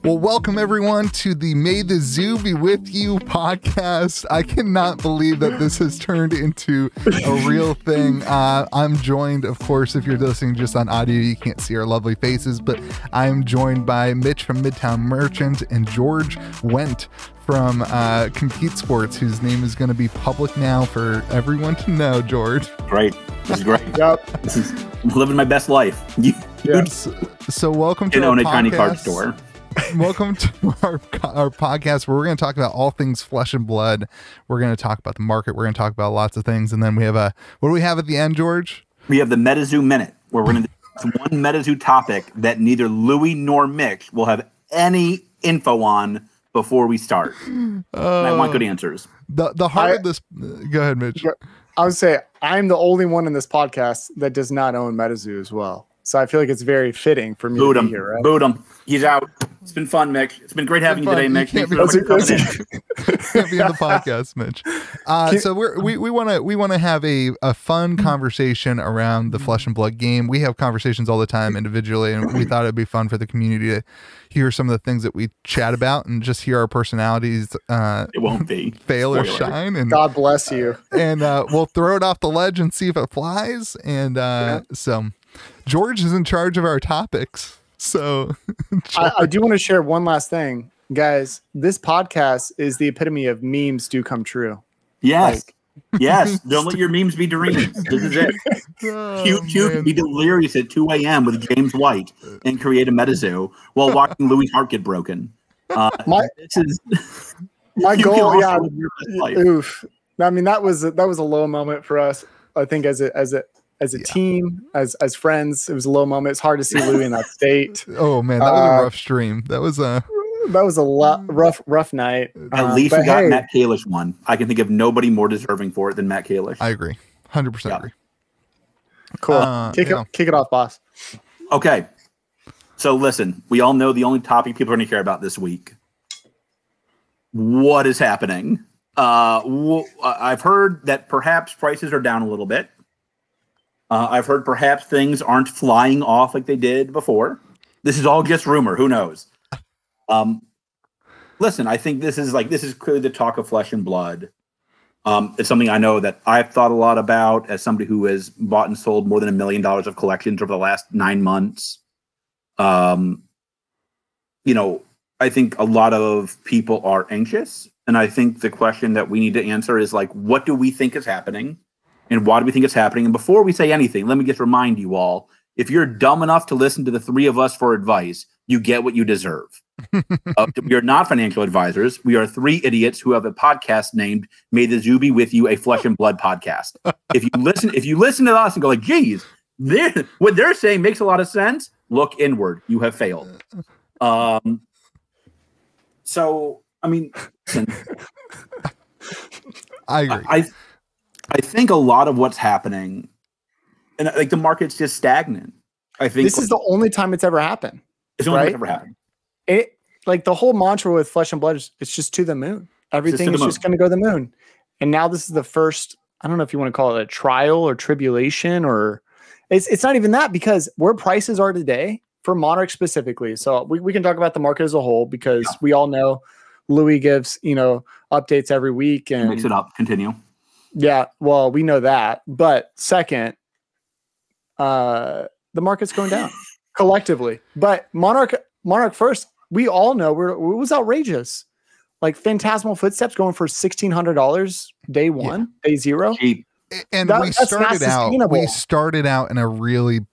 Well, welcome everyone to the May the Zoo Be With You podcast. I cannot believe that this has turned into a real thing. I'm joined, of course, if you're listening just on audio, you can't see our lovely faces, but I'm joined by Mitch from Midtown Merchant and George Wendt from Compete Sports, whose name is going to be public now for everyone to know. George. Great. This is great. Yep. I'm living my best life. Yes. So welcome to our own a podcast. tiny card store. Welcome to our podcast where we're going to talk about all things flesh and blood. We're going to talk about the market. We're going to talk about lots of things. And then we have what do we have at the end, George? We have the MetaZoo Minute, where we're going to do one MetaZoo topic that neither Louie nor Mitch will have any info on before we start. And I want good answers. The heart of this. Go ahead, Mitch. I would say I'm the only one in this podcast that does not own MetaZoo as well. So I feel like it's very fitting for me to be here, right? Boot him. He's out. It's been fun, Mitch. It's been great having you today, Mitch. Thanks for coming in. Can't be in the podcast, Mitch. So we want to have a fun conversation around the Flesh and Blood game. We have conversations all the time individually, and we thought it'd be fun for the community to hear some of the things that we chat about and just hear our personalities. It won't be fail or shine. And God bless you. And we'll throw it off the ledge and see if it flies. And so George is in charge of our topics. So I do want to share one last thing, guys. This podcast is the epitome of memes do come true. Yes. Yes. Don't let your memes be dreams. This is it. Q can be delirious at 2 a.m. with James White and create a MetaZoo while watching Louis' heart get broken. My goal, yeah. Oof. I mean, that was a low moment for us. I think as a team, as friends, it was a low moment. It's hard to see Louis in that state. Oh man, that was a rough stream. That was a rough night. At least we got Matt Kalish one. I can think of nobody more deserving for it than Matt Kalish. I agree, 100% agree. Cool. Kick it off, boss. Okay. So listen, we all know the only topic people are going to care about this week. What is happening? I've heard that perhaps prices are down a little bit. I've heard perhaps things aren't flying off like they did before. This is all just rumor. Who knows? Listen, I think this is clearly the talk of flesh and blood. It's something I know that I've thought a lot about as somebody who has bought and sold more than $1 million of collections over the last 9 months. I think a lot of people are anxious. And I think the question that we need to answer is what do we think is happening? And why do we think it's happening? And before we say anything, let me just remind you all, if you're dumb enough to listen to the three of us for advice, you get what you deserve. We are not financial advisors. We are three idiots who have a podcast named May the Zoo Be With You, a Flesh and Blood podcast. If you listen to us and go geez, what they're saying makes a lot of sense, look inward. You have failed. So, I mean, listen, I agree. I think a lot of what's happening, and the market's just stagnant. I think this is the only time it's ever happened. It's the only time it's ever happened. It the whole mantra with Flesh and Blood is it's just to the moon. Everything is just going to go to the moon. And now this is the first. I don't know if you want to call it a trial or tribulation, or it's not even that, because where prices are today for Monarch specifically. So we can talk about the market as a whole, because we all know Louis gives updates every week and mix it up. Continue. Yeah, well, we know that. But second, the market's going down collectively. But Monarch first, we all know it was outrageous. Phantasmal Footsteps going for $1,600 day one, day zero. Cheap. And we started out in a really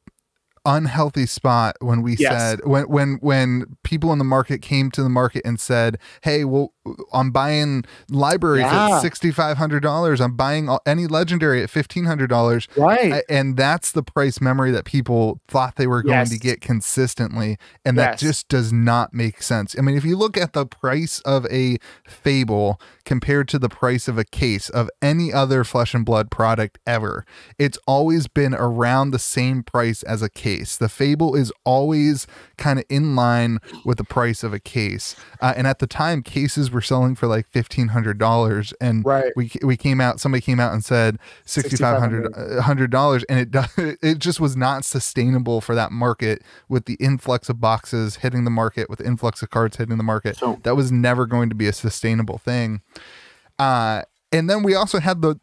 unhealthy spot when we said when people in the market came to the market and said, hey, well, I'm buying libraries at $6,500. I'm buying any legendary at $1,500. Right. And that's the price memory that people thought they were going to get consistently. And that just does not make sense. I mean, if you look at the price of a Fable compared to the price of a case of any other Flesh and Blood product ever, it's always been around the same price as a case. The Fable is always kind of in line with the price of a case. And at the time, cases were were selling for like $1,500, and we came out. Somebody came out and said $6,500, and it just was not sustainable for that market with the influx of boxes hitting the market, with the influx of cards hitting the market. So that was never going to be a sustainable thing. And then we also had the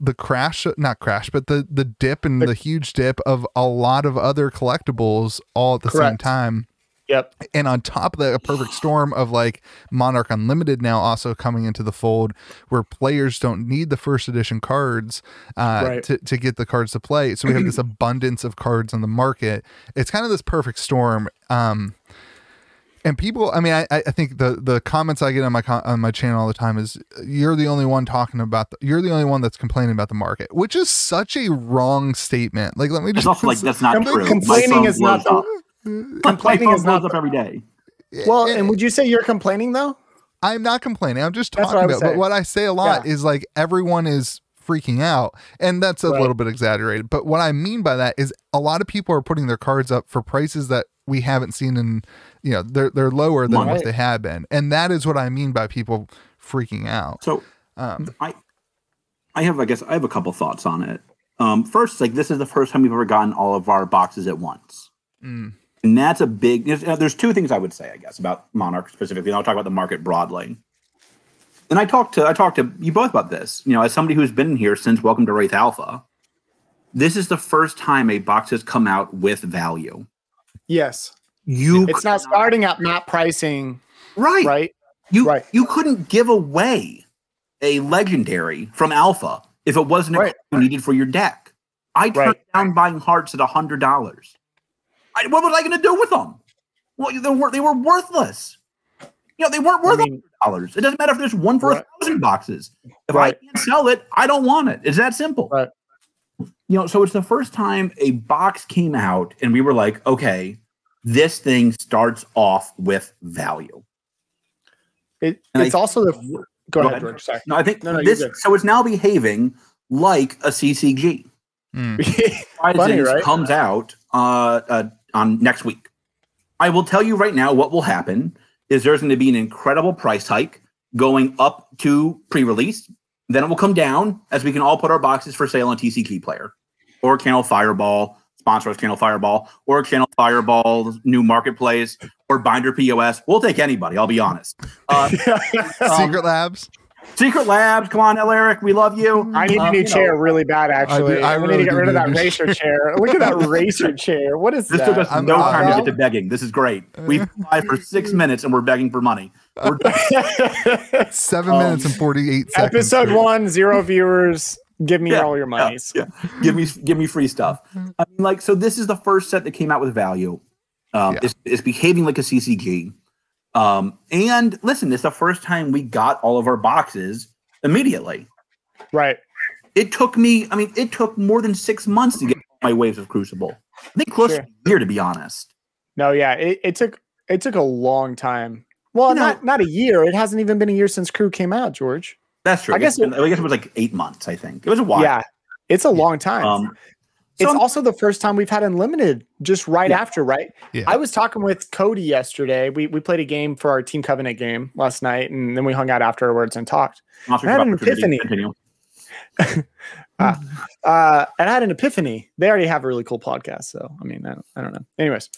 dip and the huge dip of a lot of other collectibles all at the same time. Yep. And on top of that, a perfect storm of like Monarch Unlimited now also coming into the fold, where players don't need the first edition cards to get the cards to play. So we have this abundance of cards on the market. It's kind of this perfect storm. And people, I mean, I think the comments I get on my channel all the time is, you're the only one you're the only one that's complaining about the market, which is such a wrong statement. Like, let me just like, that's not true. Complaining is not complaining is not up every day. Well, and would you say you're complaining though? I'm not complaining. I'm just talking about. But what I say a lot is like, everyone is freaking out, and that's a little bit exaggerated. But what I mean by that is, a lot of people are putting their cards up for prices that we haven't seen in, they're lower than what they have been, and that is what I mean by people freaking out. So I have a couple thoughts on it. First, like, this is the first time we've ever gotten all of our boxes at once. And that's a big, there's two things I would say, I guess, about Monarch specifically, and I'll talk about the market broadly. And I talked to you both about this, as somebody who's been here since Welcome to Wraith Alpha. This is the first time a box has come out with value. Yes. It's not starting at map pricing. Right. You couldn't give away a legendary from Alpha if it wasn't a card you needed for your deck. I turned down buying hearts at $100. What was I going to do with them? Well, they were worthless. They weren't worth $100. It doesn't matter if there's one for 1,000 boxes. If I can't sell it, I don't want it. It's that simple. Right. So it's the first time a box came out and we were like, okay, this thing starts off with value. It's also the... Go ahead, George. Sorry. No, I think so it's now behaving like a CCG. Funny, right? Comes out on next week. I will tell you right now what will happen is there's going to be an incredible price hike going up to pre-release. Then it will come down as we can all put our boxes for sale on TCG Player or Channel Fireball, sponsor us Channel Fireball, or Channel Fireball's new marketplace, or Binder POS. We'll take anybody, I'll be honest. Secret Labs. Secret Labs, come on, Eric, we love you. I need a new chair really bad, actually. I really need to get rid of that racer chair. Look at that racer chair. What is this? That? Took us no time to get to begging. This is great. We fly for 6 minutes and we're begging for money. 7 minutes and 48 seconds. Episode 1, 0 viewers. Give me all your monies. Yeah. Give me free stuff. I mean, so this is the first set that came out with value. It's behaving like a CCG. And listen, it's the first time we got all of our boxes immediately. Right. It took more than 6 months to get my waves of Crucible. I think close to a year, to be honest. No, yeah, it took a long time. Well, not a year. It hasn't even been a year since Crew came out, George. That's true. I guess it was like 8 months, I think. It was a while. Yeah, it's a long time. It's also the first time we've had Unlimited just after, right? Yeah. I was talking with Cody yesterday. We played a game for our Team Covenant game last night, and then we hung out afterwards and talked. I had an epiphany. I had an epiphany. They already have a really cool podcast, so I mean, I don't know. Anyways,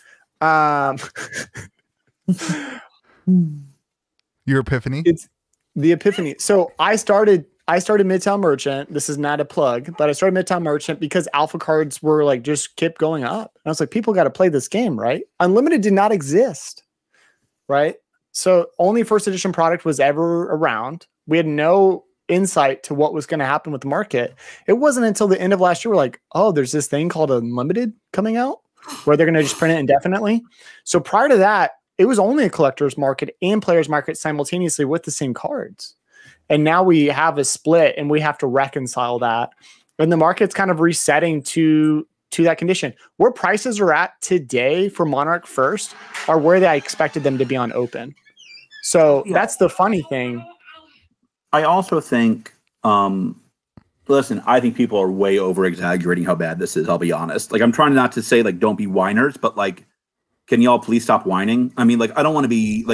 your epiphany? It's the epiphany. So I started Midtown Merchant. This is not a plug, but I started Midtown Merchant because alpha cards were like just kept going up. And I was like, people got to play this game, right? Unlimited did not exist, right? So only first edition product was ever around. We had no insight to what was going to happen with the market. It wasn't until the end of last year we're like, oh, there's this thing called Unlimited coming out where they're going to just print it indefinitely. So prior to that, it was only a collector's market and player's market simultaneously with the same cards. And now we have a split and we have to reconcile that. And the market's kind of resetting to that condition. Where prices are at today for Monarch First are where I expected them to be on open. So that's the funny thing. I also think, listen, I think people are way over exaggerating how bad this is. I'll be honest. Like, I'm trying not to say like, don't be whiners, but like, can y'all please stop whining? I mean, like, I don't want to be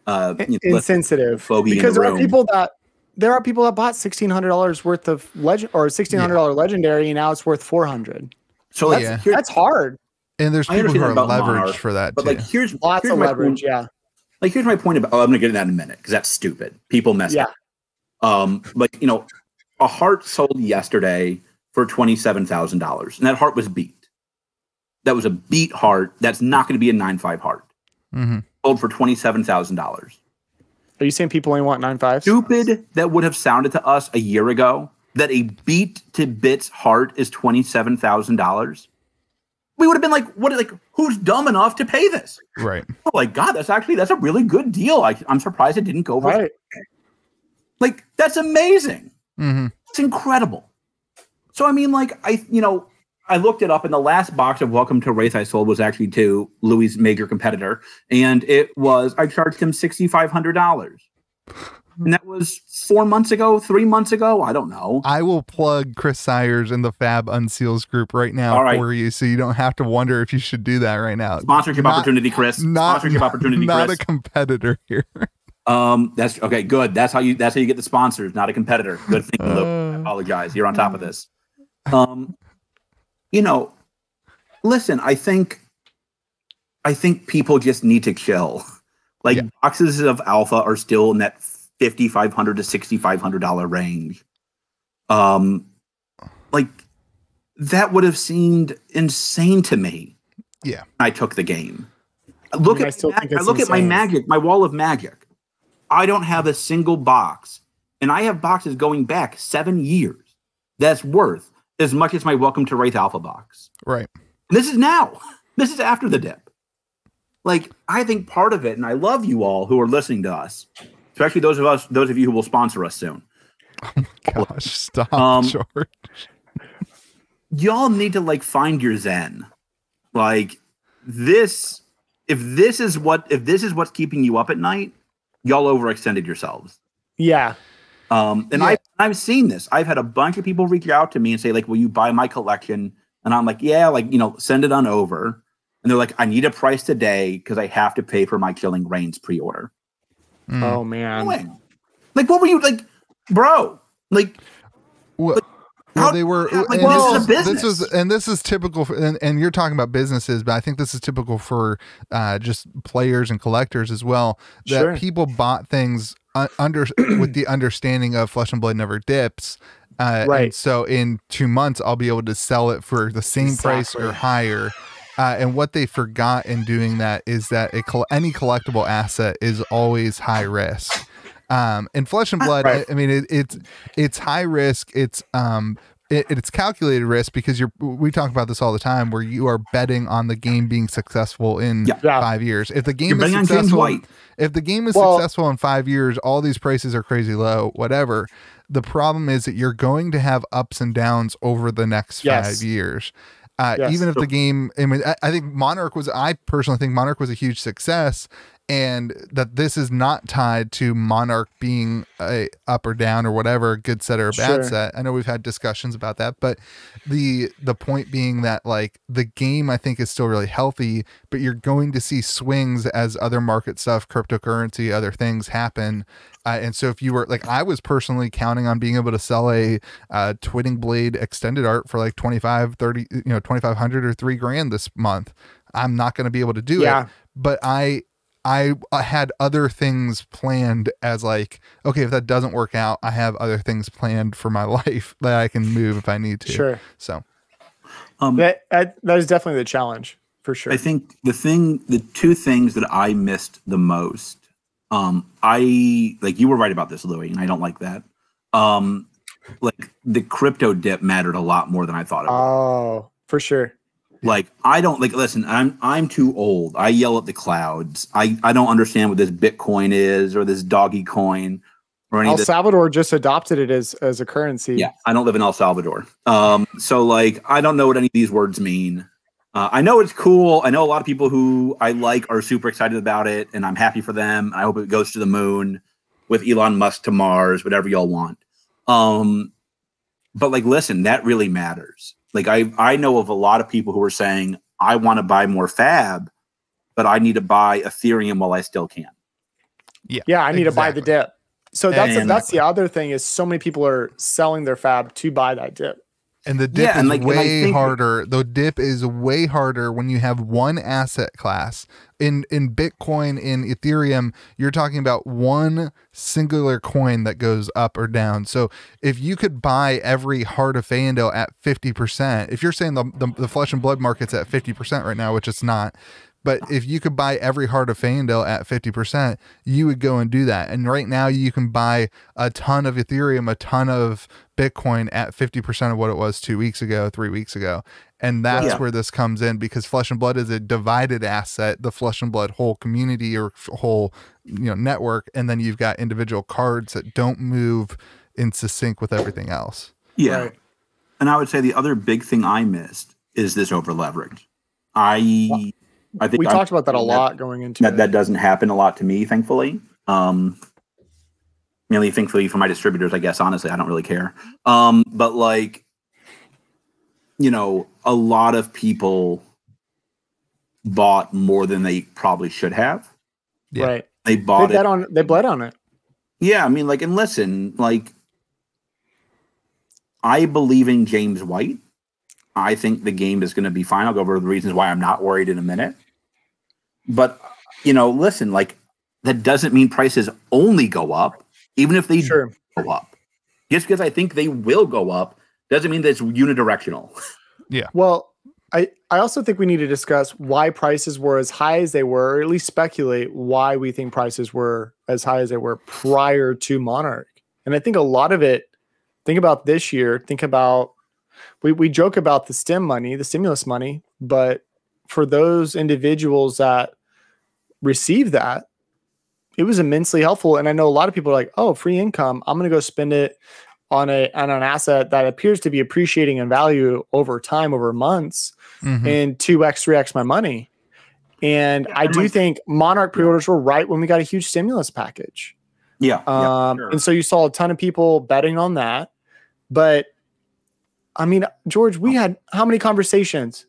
insensitive, because there are people that bought $1,600 worth of legend or $1,600 legendary, and now it's worth $400. So that's hard. And there's people who are leveraged for that but too. Like here's lots of leverage. Like here's my point about. I'm gonna get in that in a minute because that's stupid. People mess up. Like a heart sold yesterday for $27,000, and that heart was beat. That was a beat heart. That's not going to be a 9.5 heart. Mm-hmm. Sold for $27,000. Are you saying people only want 9.5s? Stupid that would have sounded to us a year ago that a beat to bits heart is $27,000. We would have been like, what? Like, who's dumb enough to pay this? Right. Oh, like, God, that's a really good deal. I'm surprised it didn't go over. Right. Like, that's amazing. Mm-hmm. It's incredible. So, I mean, like, I looked it up, and the last box of Welcome to Wraith I sold was actually to Louis' major competitor, and I charged him $6,500. And that was 4 months ago, 3 months ago. I don't know. I will plug Chris Sayers in the Fab Unseals group right now for you, so you don't have to wonder if you should do that right now. Sponsorship opportunity, Chris. Sponsorship opportunity, Chris. Not a competitor here. That's okay. Good. That's how you get the sponsors. Not a competitor. Good thing. I apologize. You're on top of this. Listen. I think people just need to chill. Like boxes of alpha are still in that $5,500 to $6,500 range. Like that would have seemed insane to me. Yeah, I took the game. I look at my magic, my wall of magic. I don't have a single box, and I have boxes going back 7 years that's worth as much as my Welcome to Wraith Alpha box. Right. And this is now. This is after the dip. Like, I think part of it, and I love you all who are listening to us, especially those of you who will sponsor us soon. Oh my gosh, stop, George. Y'all need to like find your zen. Like this, if this is what's keeping you up at night, y'all overextended yourselves. Yeah. I've seen this. I've had a bunch of people reach out to me and say, like, will you buy my collection? And I'm like, yeah, like, send it on over. And they're like, I need a price today because I have to pay for my Killing Reigns pre-order. Oh man. Like, what were you like, bro? Like, they were. Like, this is a business. This is typical. And you're talking about businesses, but I think this is typical for just players and collectors as well. That people bought things with the understanding of Flesh and Blood never dips. Right. And so in 2 months, I'll be able to sell it for the same price or higher. And what they forgot in doing that is that any collectible asset is always high risk. In Flesh and Blood, I mean, it's high risk. It's calculated risk because we talk about this all the time, where you are betting on the game being successful in 5 years. If the game is successful in 5 years, all these prices are crazy low, whatever. The problem is that you're going to have ups and downs over the next 5 years. Even if the game, I mean, I personally think Monarch was a huge success, and that this is not tied to Monarch being a up or down or whatever, a good set or a bad set. I know we've had discussions about that, but the point being that like the game I think is still really healthy, but you're going to see swings as other market stuff, cryptocurrency, other things happen. And so if you were like, I was personally counting on being able to sell a Twitting Blade extended art for like 2,500 or $3,000 this month. I'm not going to be able to do it, but I had other things planned as like, okay, if that doesn't work out, I have other things planned for my life that I can move if I need to. Sure. So that is definitely the challenge for sure. I think the two things that I missed the most, you were right about this, Louis, and I don't like that. Like the crypto dip mattered a lot more than I thought it would. Oh, for sure. Like, I don't like, listen, I'm too old. I yell at the clouds. I don't understand what this Bitcoin is or this doggy coin or any El Salvador just adopted it as a currency. Yeah. I don't live in El Salvador. So like, I don't know what any of these words mean. I know it's cool. I know a lot of people who I like are super excited about it, and I'm happy for them. I hope it goes to the moon with Elon Musk to Mars, whatever y'all want. But like, listen, that really matters. Like I know of a lot of people who are saying, I want to buy more Fab, but I need to buy Ethereum while I still can. Yeah, I need to buy the dip. So that's the other thing is so many people are selling their fab to buy that dip. And the dip is way harder. The dip is way harder when you have one asset class. In Bitcoin, in Ethereum, you're talking about one singular coin that goes up or down. So if you could buy every Heart of Faendal at 50%, if you're saying the Flesh and Blood market's at 50% right now, which it's not, but if you could buy every Heart of Faendal at 50%, you would go and do that. And right now you can buy a ton of Ethereum, a ton of Bitcoin at 50% of what it was 2 weeks ago, 3 weeks ago. And that's where this comes in, because Flesh and Blood is a divided asset, the Flesh and Blood whole community or whole network. And then you've got individual cards that don't move into sync with everything else. Yeah. Right. And I would say the other big thing I missed is this over leverage. I think we talked about that a lot going into it. That doesn't happen a lot to me, thankfully. Mainly, thankfully, for my distributors, I guess. Honestly, I don't really care. But like, a lot of people bought more than they probably should have. Yeah. Right. They bought They bled on it. Yeah, I mean, and listen, I believe in James White. I think the game is going to be fine. I'll go over the reasons why I'm not worried in a minute. But, listen, that doesn't mean prices only go up, even if they go up. Just because I think they will go up doesn't mean that it's unidirectional. Yeah. Well, I also think we need to discuss why prices were as high as they were, or at least speculate why we think prices were as high as they were prior to Monarch. And I think a lot of it, think about this year, think about, we joke about the stimulus money, but for those individuals that receive that, it was immensely helpful. And I know a lot of people are like, oh, free income, I'm going to go spend it on an asset that appears to be appreciating in value over time, over months, and 2x, 3x my money. And I do think Monarch pre-orders were right when we got a huge stimulus package. Yeah. Sure. And so you saw a ton of people betting on that. But I mean, George, we had how many conversations?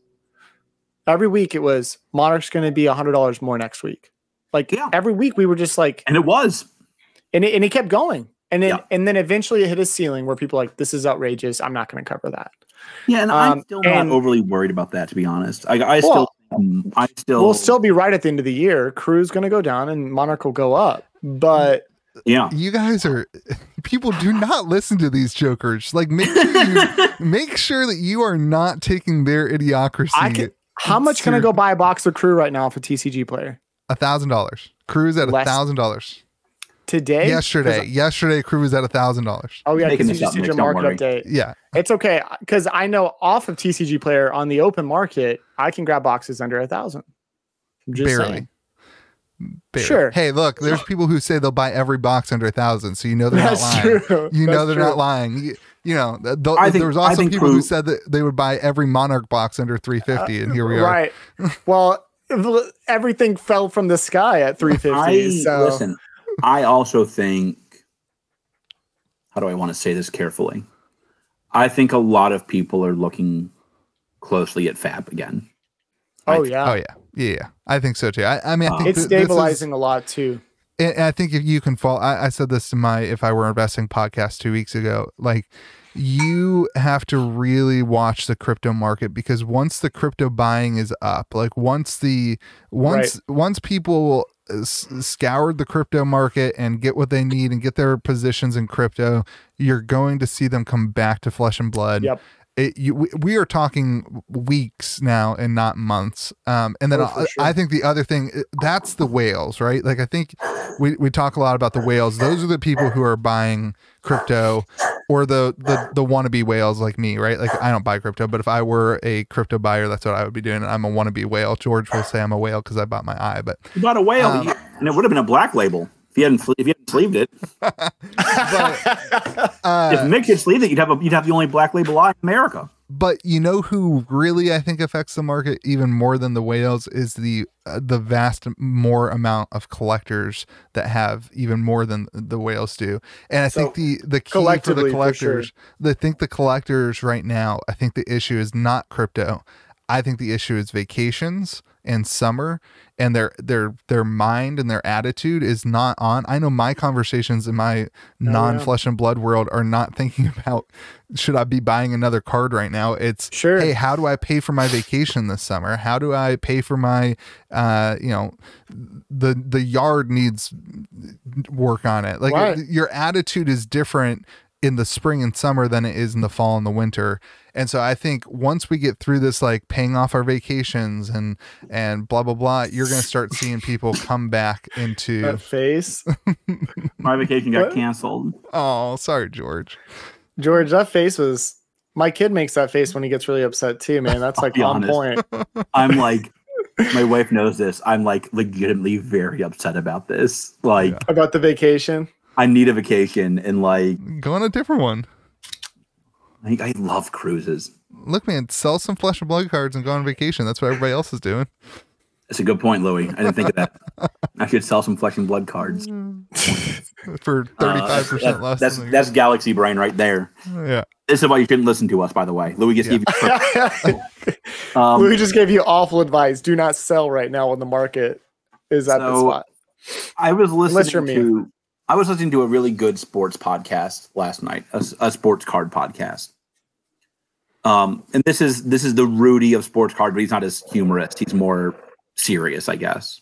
Every week it was Monarch's going to be $100 more next week. Every week we were just like, and it was, and it kept going. And then eventually it hit a ceiling where people are like, this is outrageous. I'm not going to cover that. Yeah. And I'm still not overly worried about that, to be honest. We'll still be right at the end of the year. Crew's going to go down and Monarch will go up, but yeah, you guys people do not listen to these jokers. Make sure that you are not taking their idiocracy. How much can I go buy a box of Crew right now for TCG player? $1,000. Crew's at $1,000 today. Yesterday, Crew was at $1,000. Oh yeah, because you just did your market update. Yeah, it's okay because I know off of TCG player on the open market, I can grab boxes under 1,000. Barely. Sure. Hey, look, there's people who say they'll buy every box under 1,000, so they're not lying. True. Not lying. There was also people who said that they would buy every Monarch box under 350, and here we are. Right. Well, everything fell from the sky at 350. Listen, I also think, how do I want to say this carefully? I think a lot of people are looking closely at Fab again. Oh yeah. Yeah, I think so too. I mean, I think it's stabilizing a lot too. And I think if you can fall, I said this to my If I Were Investing podcast 2 weeks ago, you have to really watch the crypto market, because once the crypto buying is up, once people scoured the crypto market and get what they need and get their positions in crypto, you're going to see them come back to Flesh and Blood. Yep. We are talking weeks now and not months. And then I think the other thing, that's the whales, right? I think we talk a lot about the whales. Those are the people who are buying crypto, or the wannabe whales like me, right? I don't buy crypto, but if I were a crypto buyer, that's what I would be doing. I'm a wannabe whale. George will say I'm a whale because I bought my eye, but you bought a whale, and it would have been a black label. If you hadn't sleeved it. If Mick had sleeved it, you'd have the only black label eye in America. But you know who really, I think, affects the market even more than the whales is the vast more amount of collectors that have even more than the whales do. And I think the key for the collectors, I think the collectors right now, I think the issue is not crypto. I think the issue is vacations and summer, and their mind and their attitude is not on. I know my conversations in my non-flesh and blood world are not thinking about, should I be buying another card right now? It's hey, how do I pay for my vacation this summer? How do I pay for my the yard needs work on it. Like your attitude is different in the spring and summer than it is in the fall and the winter. And so I think once we get through this, like paying off our vacations and blah, blah, blah, you're going to start seeing people come back into that face. My vacation got canceled. Oh, sorry, George. George, that face was, my kid makes that face when he gets really upset too, man. That's like on point. I'm like, my wife knows this. I'm like legitimately very upset about this. Like about the vacation. I need a vacation and like go on a different one. I love cruises. Look, man, sell some flesh and blood cards and go on vacation. That's what everybody else is doing. That's a good point, Louis. I didn't think of that. I should sell some flesh and blood cards for 35% less. That's galaxy brain right there. Yeah. This is why you shouldn't listen to us, by the way. Louis just gave you Louis just gave you awful advice. Do not sell right now when the market is at the spot. I was listening to a really good sports podcast last night, a sports card podcast. And this is the Rudy of sports card, but he's not as humorous. He's more serious, I guess.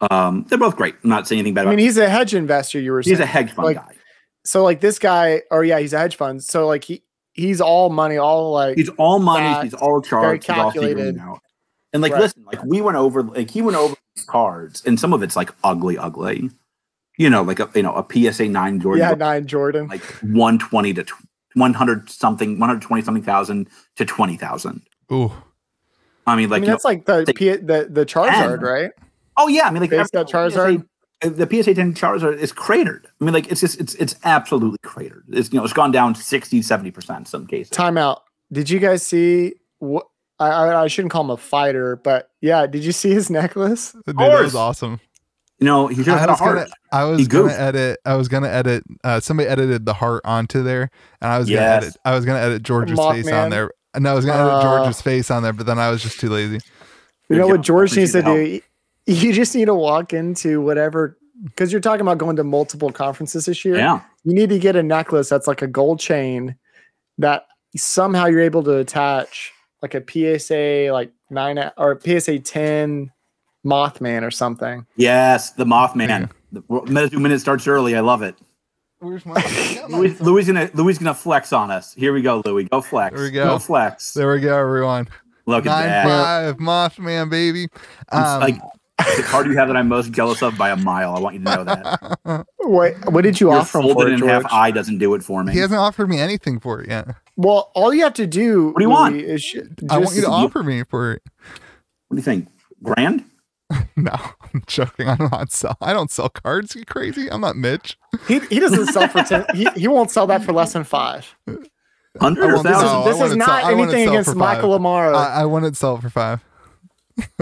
They're both great. I'm not saying anything bad about him. He's a hedge investor, you were saying. He's a hedge fund guy. So like this guy, he's a hedge fund. So like he's all money, all like he's all money, he's all charts, very calculated. He's all out. And like listen, like he went over these cards, and some of it's like ugly. You know, like a PSA 9 Jordan. Yeah, 9 Jordan. Like 120 to 120 something thousand to 20,000. Ooh. I mean, that's like the Charizard, right? Oh yeah, I mean, like that Charizard. The PSA 10 Charizard is cratered. I mean, like it's absolutely cratered. It's it's gone down 60-70% in some cases. Timeout. Did you guys see what? I shouldn't call him a fighter, but yeah, did you see his necklace? Dude, that was awesome. He should have had a heart. I was gonna edit. Somebody edited the heart onto there, and I was gonna edit George's face on there. And I was gonna edit George's face on there, but then I was just too lazy. You know what George needs to do? You just need to walk into whatever, because you're talking about going to multiple conferences this year. Yeah, you need to get a necklace that's like a gold chain that somehow you're able to attach like a PSA like 9 or a PSA 10. Mothman or something. Yes, the Mothman. The minute starts early. I love it. Where's my Louis gonna flex on us. Here we go, Louis. Go flex. There we go. Go flex. There we go, everyone. Look at that. 9.5 Mothman, baby. Like the card you have that I'm most jealous of by a mile. I want you to know that. What did you offer him for folded it, in half eye doesn't do it for me. He hasn't offered me anything for it yet. Well, all you have to do. What do you want? I want you to offer me for it. What do you think? $1,000? No, I'm joking. I don't sell cards. You crazy? I'm not Mitch. He doesn't sell for 10. He won't sell that for less than 5. 100 or 1,000? This is not anything against Michael Amaro. I wouldn't sell it for 5.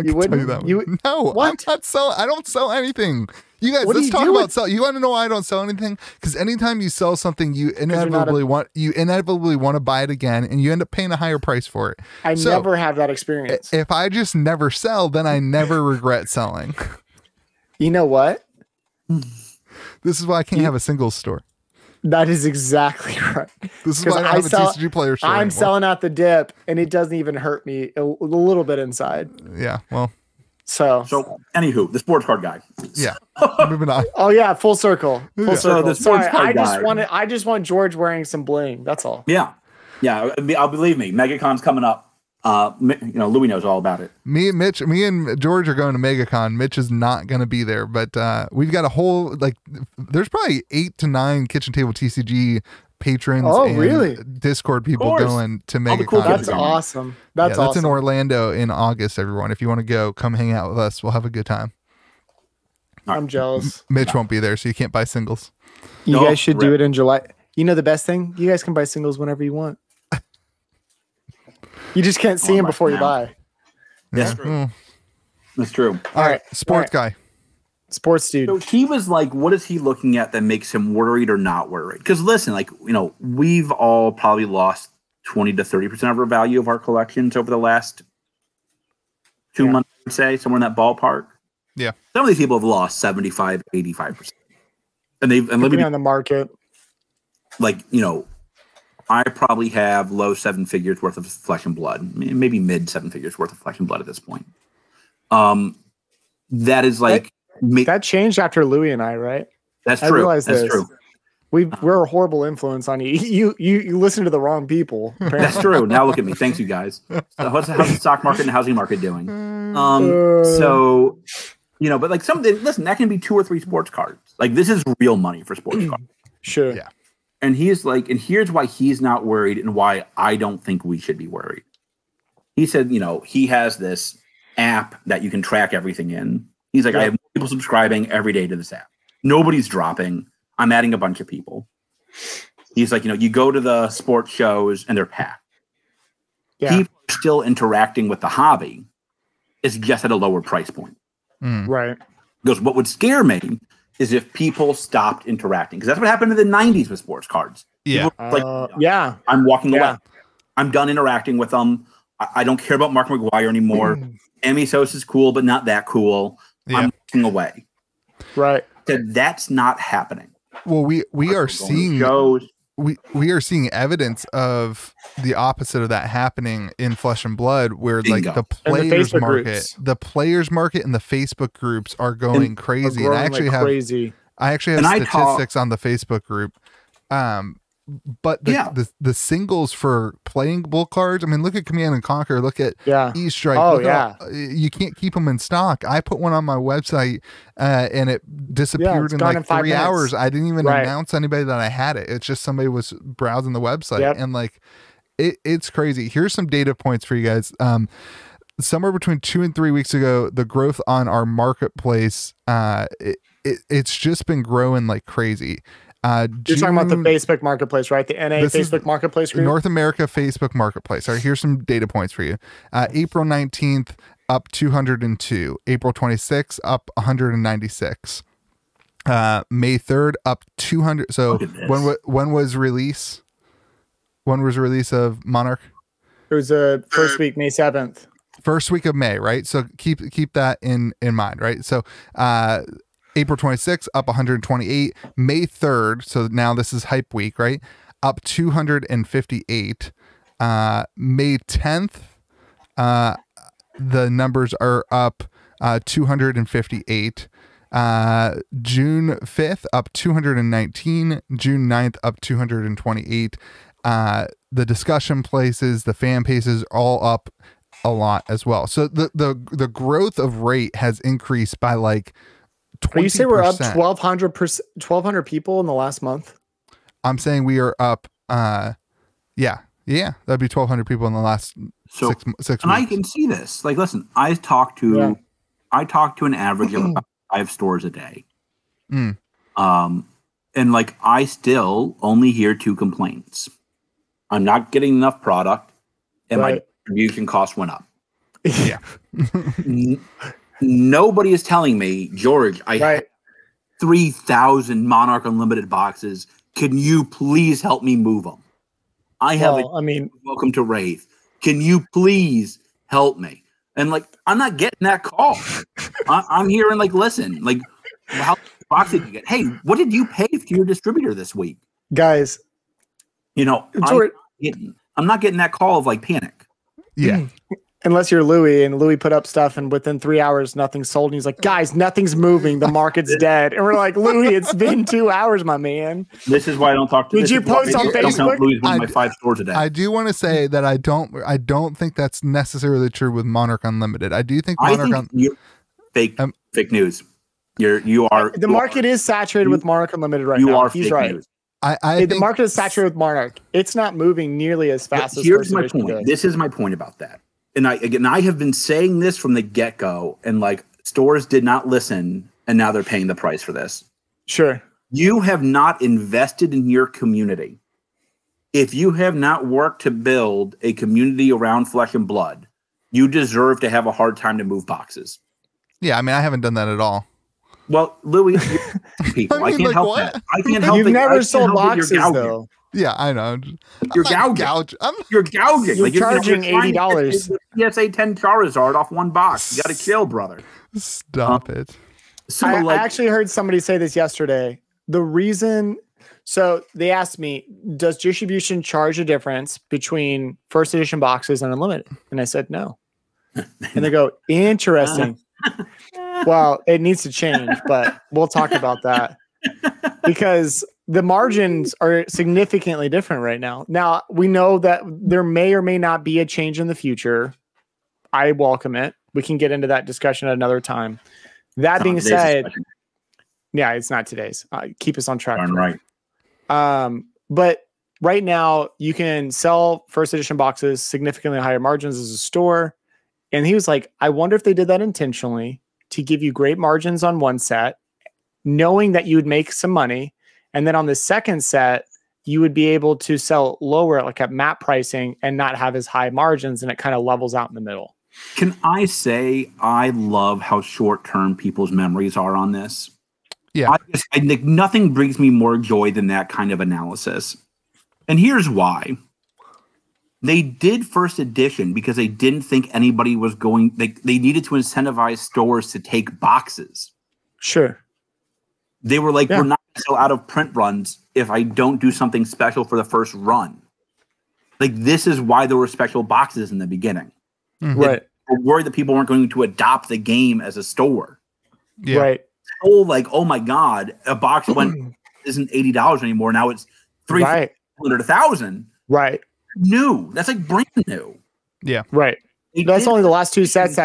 You wouldn't? No, what? I'm not selling. I don't sell anything. You guys, let's talk about sell. You want to know why I don't sell anything? Because anytime you sell something, you inevitably want to buy it again, and you end up paying a higher price for it. I never have that experience. If I just never sell, then I never regret selling. You know what? This is why I can't have a singles store. That is exactly right. This is why I don't have a TCG player store I'm anymore. selling out the dip, and it doesn't even hurt me a little bit inside. Yeah, well. So anywho, the sports card guy. Yeah. Moving on. Oh yeah, full circle. Full circle. The sports card guy. I just want George wearing some bling. That's all. Yeah. I'll believe me. MegaCon's coming up. Louis knows all about it. Me and George are going to MegaCon. Mitch is not going to be there, but we've got a whole there's probably 8 to 9 Kitchen Table TCG patrons and Discord people going to MegaCon. Cool that's awesome. That's in Orlando in August, everyone. If you want to go, come hang out with us. We'll have a good time. I'm jealous. Mitch won't be there, so you can't buy singles. You guys should do it in July. You know the best thing? You guys can buy singles whenever you want. You just can't see them before you buy. That's true. That's true. All right. Sports guy. Sports dude. So he was like, what is he looking at that makes him worried or not worried? Because listen, we've all probably lost 20 to 30% of our value of our collections over the last 2 months, I would say, somewhere in that ballpark. Yeah. Some of these people have lost 75, 85%. And let me on the market. Like, I probably have low 7 figures worth of flesh and blood, maybe mid 7 figures worth of flesh and blood at this point. That is like that changed after Louis and I, right? That's true. That's true. We're a horrible influence on you. You listen to the wrong people. Apparently. That's true. Now look at me. Thanks, you guys. So how's the stock market and the housing market doing? So, but like listen, that can be 2 or 3 sports cards. Like this is real money for sports cards. Sure. Yeah. And he's like, and here's why he's not worried and why I don't think we should be worried. He said, he has this app that you can track everything in. He's like, I have people subscribing every day to this app. Nobody's dropping. I'm adding a bunch of people. He's like, you go to the sports shows and they're packed. Yeah. People are still interacting with the hobby. It's just at a lower price point. Right. He goes, what would scare me is if people stopped interacting. Because that's what happened in the 90s with sports cards. Yeah. I'm walking away. I'm done interacting with them. I don't care about Mark McGuire anymore. Emmy Sosa is cool, but not that cool. Yeah. I'm walking away. Right. That's not happening. Well, we are seeing we are seeing evidence of the opposite of that happening in Flesh and Blood, where like the players market and the Facebook groups are going crazy. And I actually have statistics on the Facebook group. But the singles for playing bull cards, I mean, look at Command and Conquer, look at E-Strike. You can't keep them in stock. I put one on my website and it disappeared in like 3 hours. I didn't even announce anybody that I had it. It's just somebody was browsing the website and like it's crazy. Here's some data points for you guys. Somewhere between 2 and 3 weeks ago, the growth on our marketplace, it's just been growing like crazy. You're talking about the Facebook marketplace, right? The NA Facebook marketplace group? North America Facebook marketplace. All right, here's some data points for you. April 19th, up 202. April 26th, up 196. May 3rd, up 200. So when was release? When was release of Monarch? It was the first week, May 7th. First week of May, right? So keep that in mind, right? So April 26th, up 128. May 3rd, so now this is hype week, right? Up 258. May 10th, the numbers are up 258. June 5th, up 219. June 9th, up 228. The discussion places, the fan paces, all up a lot as well. So the growth of rate has increased by like 20%. You say we're up 1,200 people in the last month? I'm saying we are up. That'd be 1,200 people in the last 6 weeks. And I can see this. Like, listen, I talk to an average of about 5 stores a day. And like, I still only hear 2 complaints. I'm not getting enough product, and my distribution cost went up. Yeah. Nobody is telling me, George, I have 3,000 Monarch Unlimited boxes. Can you please help me move them? Welcome to Wraith. Can you please help me? And like, I'm not getting that call. I'm hearing like, listen, like, how many boxes did you get? Hey, what did you pay to your distributor this week? Guys, George, I'm not getting that call of like panic. Yeah. Unless you're Louis, and Louis put up stuff and within 3 hours nothing's sold, and he's like, guys, nothing's moving, the market's dead. And we're like, Louis, it's been 2 hours, my man. This is why I don't talk to Did you post on Facebook? Louis one of my 5 stores today. I do want to say that I don't think that's necessarily true with Monarch Unlimited. I do think fake news. The market is saturated with Monarch Unlimited right now. He's right. News. The market is saturated with Monarch. It's not moving nearly as fast as here's my point. This is my point about that. And I have been saying this from the get-go, and like, stores did not listen, and now they're paying the price for this. Sure. You have not invested in your community. If you have not worked to build a community around Flesh and Blood, you deserve to have a hard time to move boxes. Yeah, I mean, I haven't done that at all. Well, Louis, people, I can't help that. I can't help. You've never sold boxes, though. Yeah, I know. You're gouging. You're gouging. You're charging $80. PSA 10 Charizard off one box. You got to chill, brother. Stop it. So I actually heard somebody say this yesterday. The reason, so they asked me, does distribution charge a difference between first edition boxes and unlimited? And I said no. And they go, interesting. Well, it needs to change, but we'll talk about that because the margins are significantly different right now. Now, we know that there may or may not be a change in the future. I welcome it. We can get into that discussion at another time. That being said, yeah, it's not today's. Keep us on track. Right. But right now, you can sell first edition boxes significantly higher margins as a store. And he was like, I wonder if they did that intentionally to give you great margins on one set, knowing that you would make some money. And then on the second set, you would be able to sell lower, like at map pricing, and not have as high margins. And it kind of levels out in the middle. Can I say I love how short-term people's memories are on this? Yeah. Nothing brings me more joy than that kind of analysis. And here's why. They did first edition because they didn't think anybody was going, they needed to incentivize stores to take boxes. Sure. They were like, we're not going to sell out of print runs if I don't do something special for the first run. Like, this is why there were special boxes in the beginning. Mm-hmm. Right. They were worried that people weren't going to adopt the game as a store. Yeah. Right. Oh, like, oh my God, a box isn't $80 anymore. Now it's $300 $1,000. Right. New. That's like brand new. Yeah. Right. That's only the last two sets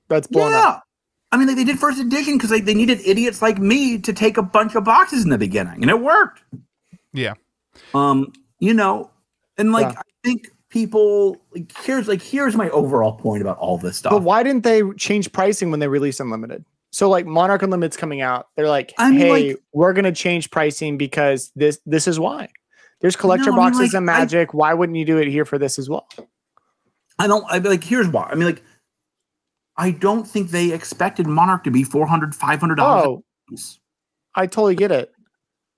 that's blown up. I mean, they did first edition because they needed idiots like me to take a bunch of boxes in the beginning, and it worked. Yeah. You know, and I think people here's my overall point about all this stuff. But why didn't they change pricing when they released Unlimited? So like Monarch Unlimited's coming out. They're like, hey, we're gonna change pricing because this is why. There's collector boxes and Magic. Why wouldn't you do it here for this as well? Here's why. I mean, I don't think they expected Monarch to be $400, $500. Oh, I totally get it.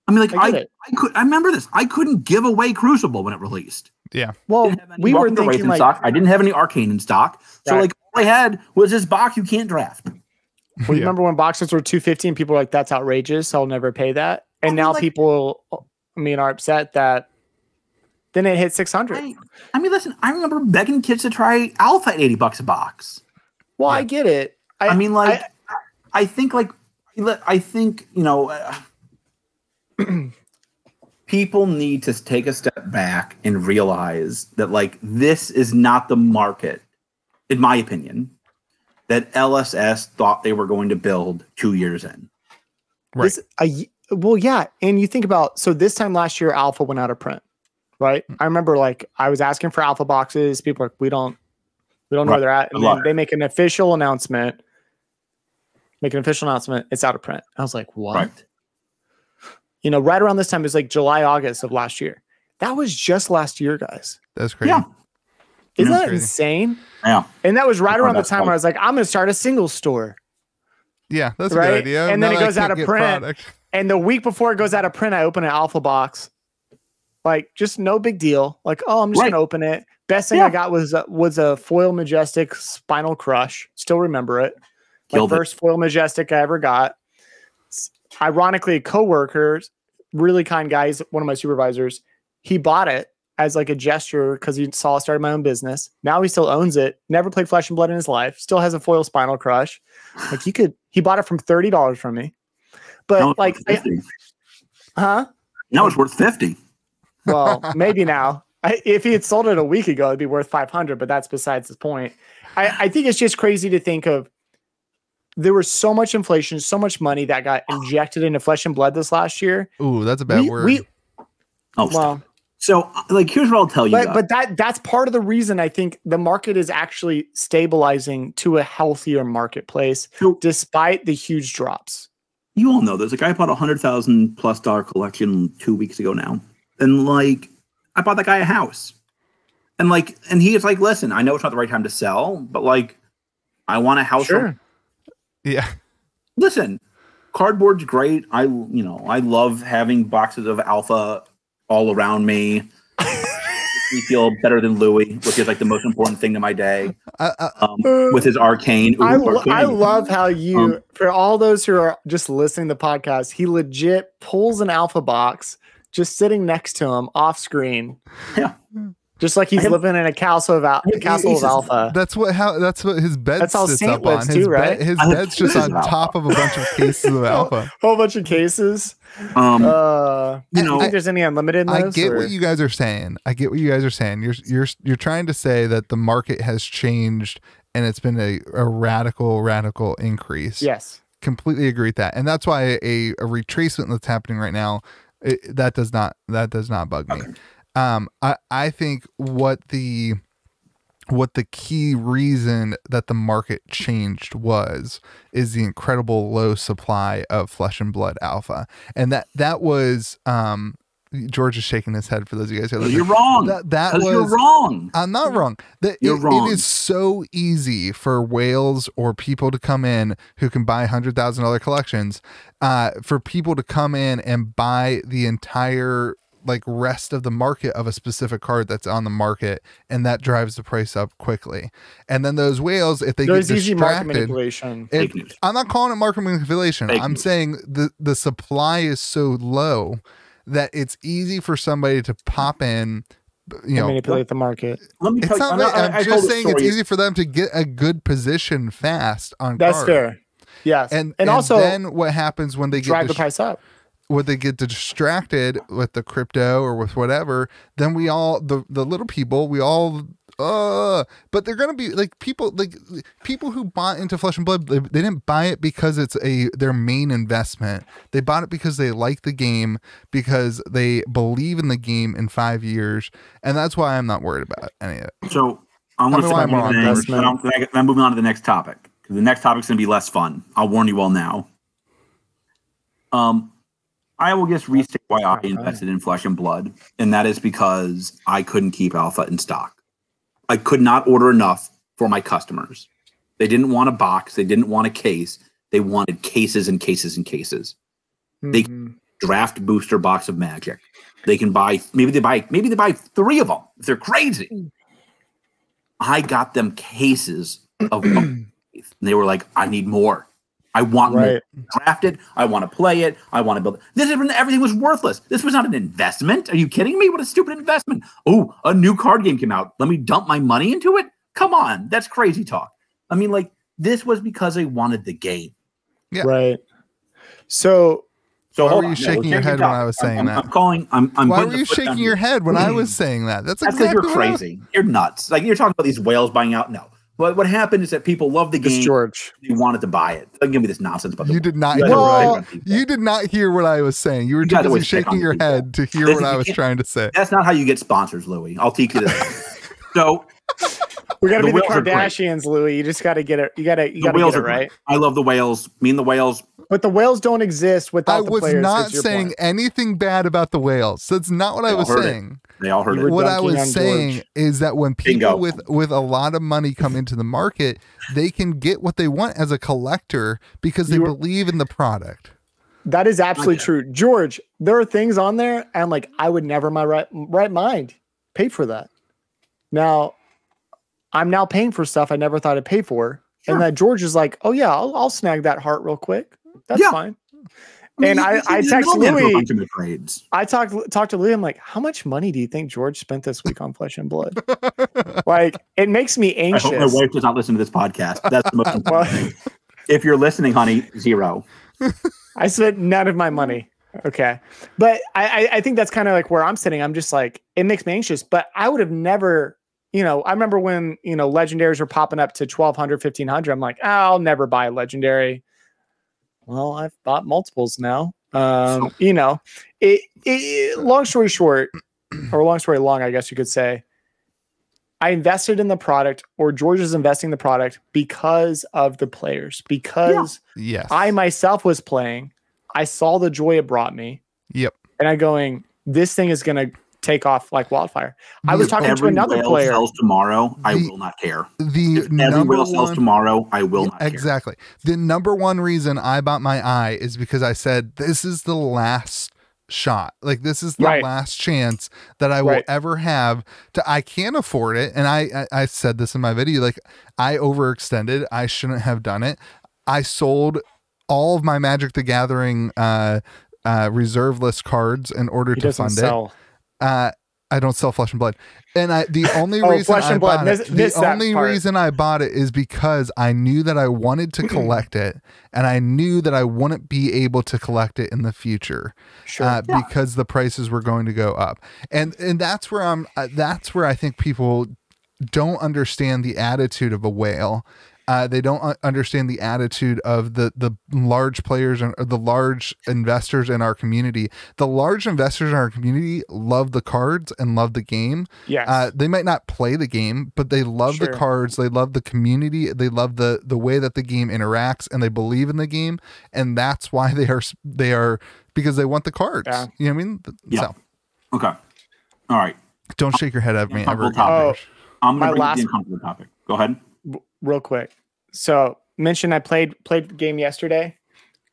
I mean, I remember this. I couldn't give away Crucible when it released. Yeah. Well, we were thinking in stock. I didn't have any Arcane in stock. So all I had was this box you can't draft. Well, you remember when boxes were $250 and people were like, that's outrageous. I'll never pay that. And now people are upset that then it hit $600. I mean, listen, I remember begging kids to try Alpha at $80 a box. Well, I get it. I think, you know, people need to take a step back and realize that, this is not the market, in my opinion, that LSS thought they were going to build 2 years in. Right. Well, yeah. And you think about, so this time last year, Alpha went out of print, right? I remember I was asking for Alpha boxes. People are like, we don't know where they're at. And then they make an official announcement. It's out of print. I was like, what? Right. You know, right around this time, it was like July, August of last year. That was just last year, guys. That's crazy. Yeah. Isn't that insane? Yeah. And that was right around the time where I was like, I'm going to start a single store. Yeah, that's a good idea. And then it goes out of print. And the week before it goes out of print, I open an Alpha box. Just no big deal. I'm just going to open it. Best thing I got was a Foil Majestic Spinal Crush. Still remember it. First Foil Majestic I ever got. Ironically, a coworker, really kind guy, he's one of my supervisors. He bought it as a gesture because he saw I started my own business. Now he still owns it. Never played Flesh and Blood in his life. Still has a Foil Spinal Crush. He bought it from $30 from me. But now it's worth $50. Well, maybe now. If he had sold it a week ago, it'd be worth $500. But that's besides the point. I think it's just crazy to think of. There was so much inflation, so much money that got injected into Flesh and Blood this last year. Ooh, that's a bad word. So here's what I'll tell you. But that's part of the reason I think the market is actually stabilizing to a healthier marketplace, despite the huge drops. You all know there's a guy bought $100,000+ collection 2 weeks ago now, and I bought that guy a house, and he is like, listen, I know it's not the right time to sell, but I want a house. Sure. Yeah. Listen, cardboard's great. I love having boxes of Alpha all around me. Makes me feel better than Louis, which is like the most important thing to my day. With his arcane. I love how you, for all those who are just listening to the podcast, he legit pulls an alpha box just sitting next to him off screen. Yeah. Just like he's living in a castle of alpha. That's what his bed That's how sits Saint up on. lives too, right? His bed's just on top of a bunch of cases of alpha. Whole bunch of cases. You know, you think there's any unlimited in those? I get what you guys are saying. You're trying to say that the market has changed and it's been a radical increase. Yes. Completely agree with that. And that's why a retracement that's happening right now, that does not bug me. I think what the key reason that the market changed is the incredible low supply of Flesh and Blood Alpha, and that was George is shaking his head for those of you guys who are listening. You're wrong. You're wrong. I'm not wrong. You're wrong. It is so easy for whales or people to come in who can buy $100,000 collections, for people to come in and buy the entire rest of the market of a specific card that's on the market, and that drives the price up quickly. And then those whales, if they get distracted, market manipulation. I'm not calling it market manipulation. I'm saying the supply is so low that it's easy for somebody to pop in, manipulate the market. Let me tell you, I'm just saying it's easy for them to get a good position fast on that's card. Fair. Yes. And also then what happens when they drive the price up? When they get distracted with the crypto or with whatever, then we all, the little people, but they're going to be people who bought into Flesh and Blood, they didn't buy it because it's their main investment. They bought it because they like the game, because they believe in the game in 5 years. And that's why I'm not worried about any of it. So I'm moving on to the next topic. The next topic's going to be less fun. I'll warn you all now. I will just restate why I invested in Flesh and Blood, and that is because I couldn't keep alpha in stock. I could not order enough for my customers. They didn't want a box. They didn't want a case. They wanted cases and cases and cases. Mm-hmm. They can draft booster box of Magic. They can buy, maybe they buy 3 of them if they're crazy. I got them cases of and they were like, I need more. I want more drafted. I want to play it. I want to build it. This is when everything was worthless. This was not an investment. Are you kidding me? What a stupid investment. Oh, a new card game came out. Let me dump my money into it? Come on. That's crazy talk. I mean, this was because I wanted the game. Yeah. Right. So why were you shaking your head when I was saying that? Why were you shaking your head when I was saying that? That's because you're crazy. You're nuts. You're talking about these whales buying out. No. But what happened is that people love the game. George, they wanted to buy it. Don't give me this nonsense. But you did not. You did not hear what I was saying. You were too busy shaking your head to hear what I was trying to say. That's not how you get sponsors, Louis. I'll teach you this. So we got to be the Kardashians, Louis. You just got to get it. You got to get it right. I love the whales. Me and the whales. But the whales don't exist without the players. I was not saying anything bad about the whales. That's not what I was saying. They all heard it. What I was saying is that when people with a lot of money come into the market, they can get what they want as a collector because they believe in the product. That is absolutely true. George, there are things on there and I would never in my right mind pay for that. Now, I'm now paying for stuff I never thought I'd pay for. Sure. And that George is like, oh yeah, I'll snag that heart real quick. That's fine. And I text Louis. I talked to Louis. I'm like, how much money do you think George spent this week on Flesh and Blood? It makes me anxious. I hope my wife does not listen to this podcast. That's the most important thing. If you're listening, honey, 0. I spent none of my money. Okay. But I think that's kind of where I'm sitting. I'm just it makes me anxious. But I would have never, I remember when, legendaries were popping up to 1,200, 1,500. I'm like, I'll never buy a legendary. Well, I've bought multiples now. Long story short, or long story long, I guess you could say, I invested in the product, or George is investing in the product because of the players, because I myself was playing. I saw the joy it brought me. Yep. And I'm going, this thing is going to take off like wildfire. I was talking to another player. Sells tomorrow, I will not care. Every whale sells tomorrow, I will not care. Exactly. The number one reason I bought my eye is because I said, this is the last shot. Like this is the Right. last chance that I will ever have to. I can't afford it, and I said this in my video. Like I overextended. I shouldn't have done it. I sold all of my Magic the Gathering reserve list cards in order to fund it. I don't sell Flesh and Blood, and the only reason I bought it, the only reason I bought it is because I knew that I wanted to collect it, and I knew that I wouldn't be able to collect it in the future, because the prices were going to go up, and that's where that's where I think people don't understand the attitude of a whale. They don't understand the attitude of the large players or the large investors in our community. The large investors in our community love the cards and love the game. Yes. They might not play the game, but they love the cards. They love the community. They love the way that the game interacts, and they believe in the game. And that's why they are because they want the cards. Yeah. You know what I mean? Yeah. So. Okay. All right. Don't shake your head at me ever. I'm going to bring the uncomfortable topic. Go ahead. Real quick. So mentioned I played the game yesterday.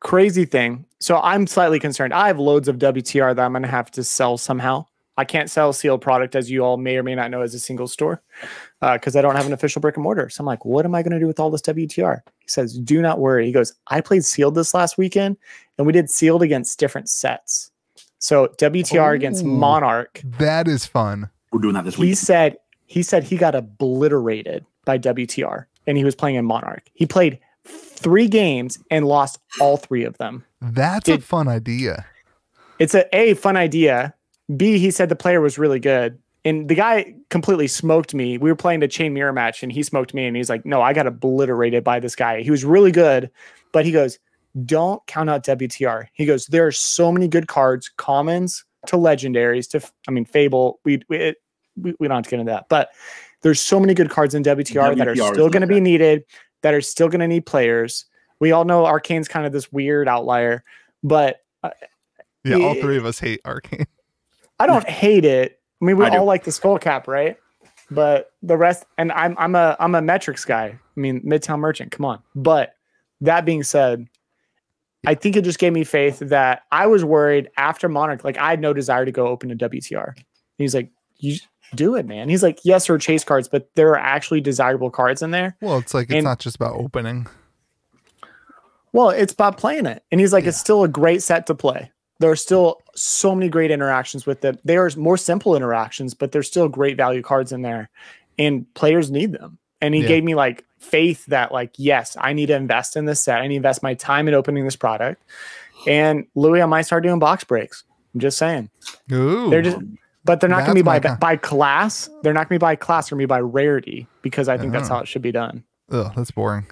Crazy thing. So I'm slightly concerned. I have loads of WTR that I'm going to have to sell somehow. I can't sell sealed product, as you all may or may not know, as a single store because I don't have an official brick and mortar. So I'm like, what am I going to do with all this WTR? He says, do not worry. He goes, I played sealed this last weekend, and we did sealed against different sets. So WTR against Monarch. That is fun. We're doing that this week. He said he got obliterated by WTR. And he was playing in Monarch. He played 3 games and lost all 3 of them. That's a fun idea. It's a fun idea. B, he said the player was really good. And the guy completely smoked me. We were playing a chain mirror match, and he smoked me. And he's like, no, I got obliterated by this guy. He was really good. But he goes, don't count out WTR. He goes, there are so many good cards, commons to legendaries to, Fable. We don't have to get into that. But there's so many good cards in WTR that are still going to be needed, that are still going to need players. We all know Arcane's kind of this weird outlier, but all 3 of us hate Arcane. I don't hate it. We all like the skull cap, right? But the rest, and I'm a metrics guy. Midtown Merchant, come on. But that being said, I think it just gave me faith that I was worried after Monarch. Like I had no desire to go open a WTR. And he's like, you do it, man. He's like, yes, there are chase cards, but there are actually desirable cards in there. Well, it's like, it's not just about opening. Well, it's about playing it. And he's like, it's still a great set to play. There are still so many great interactions with them. There are more simple interactions, but there's still great value cards in there, and players need them. And he gave me like faith that like, yes, I need to invest in this set. I need to invest my time in opening this product. And Louis, I might start doing box breaks. I'm just saying. Ooh. But they're not going to be by class. They're not going to be by class. They're going to be by rarity, because I think that's how it should be done. Ugh, that's boring.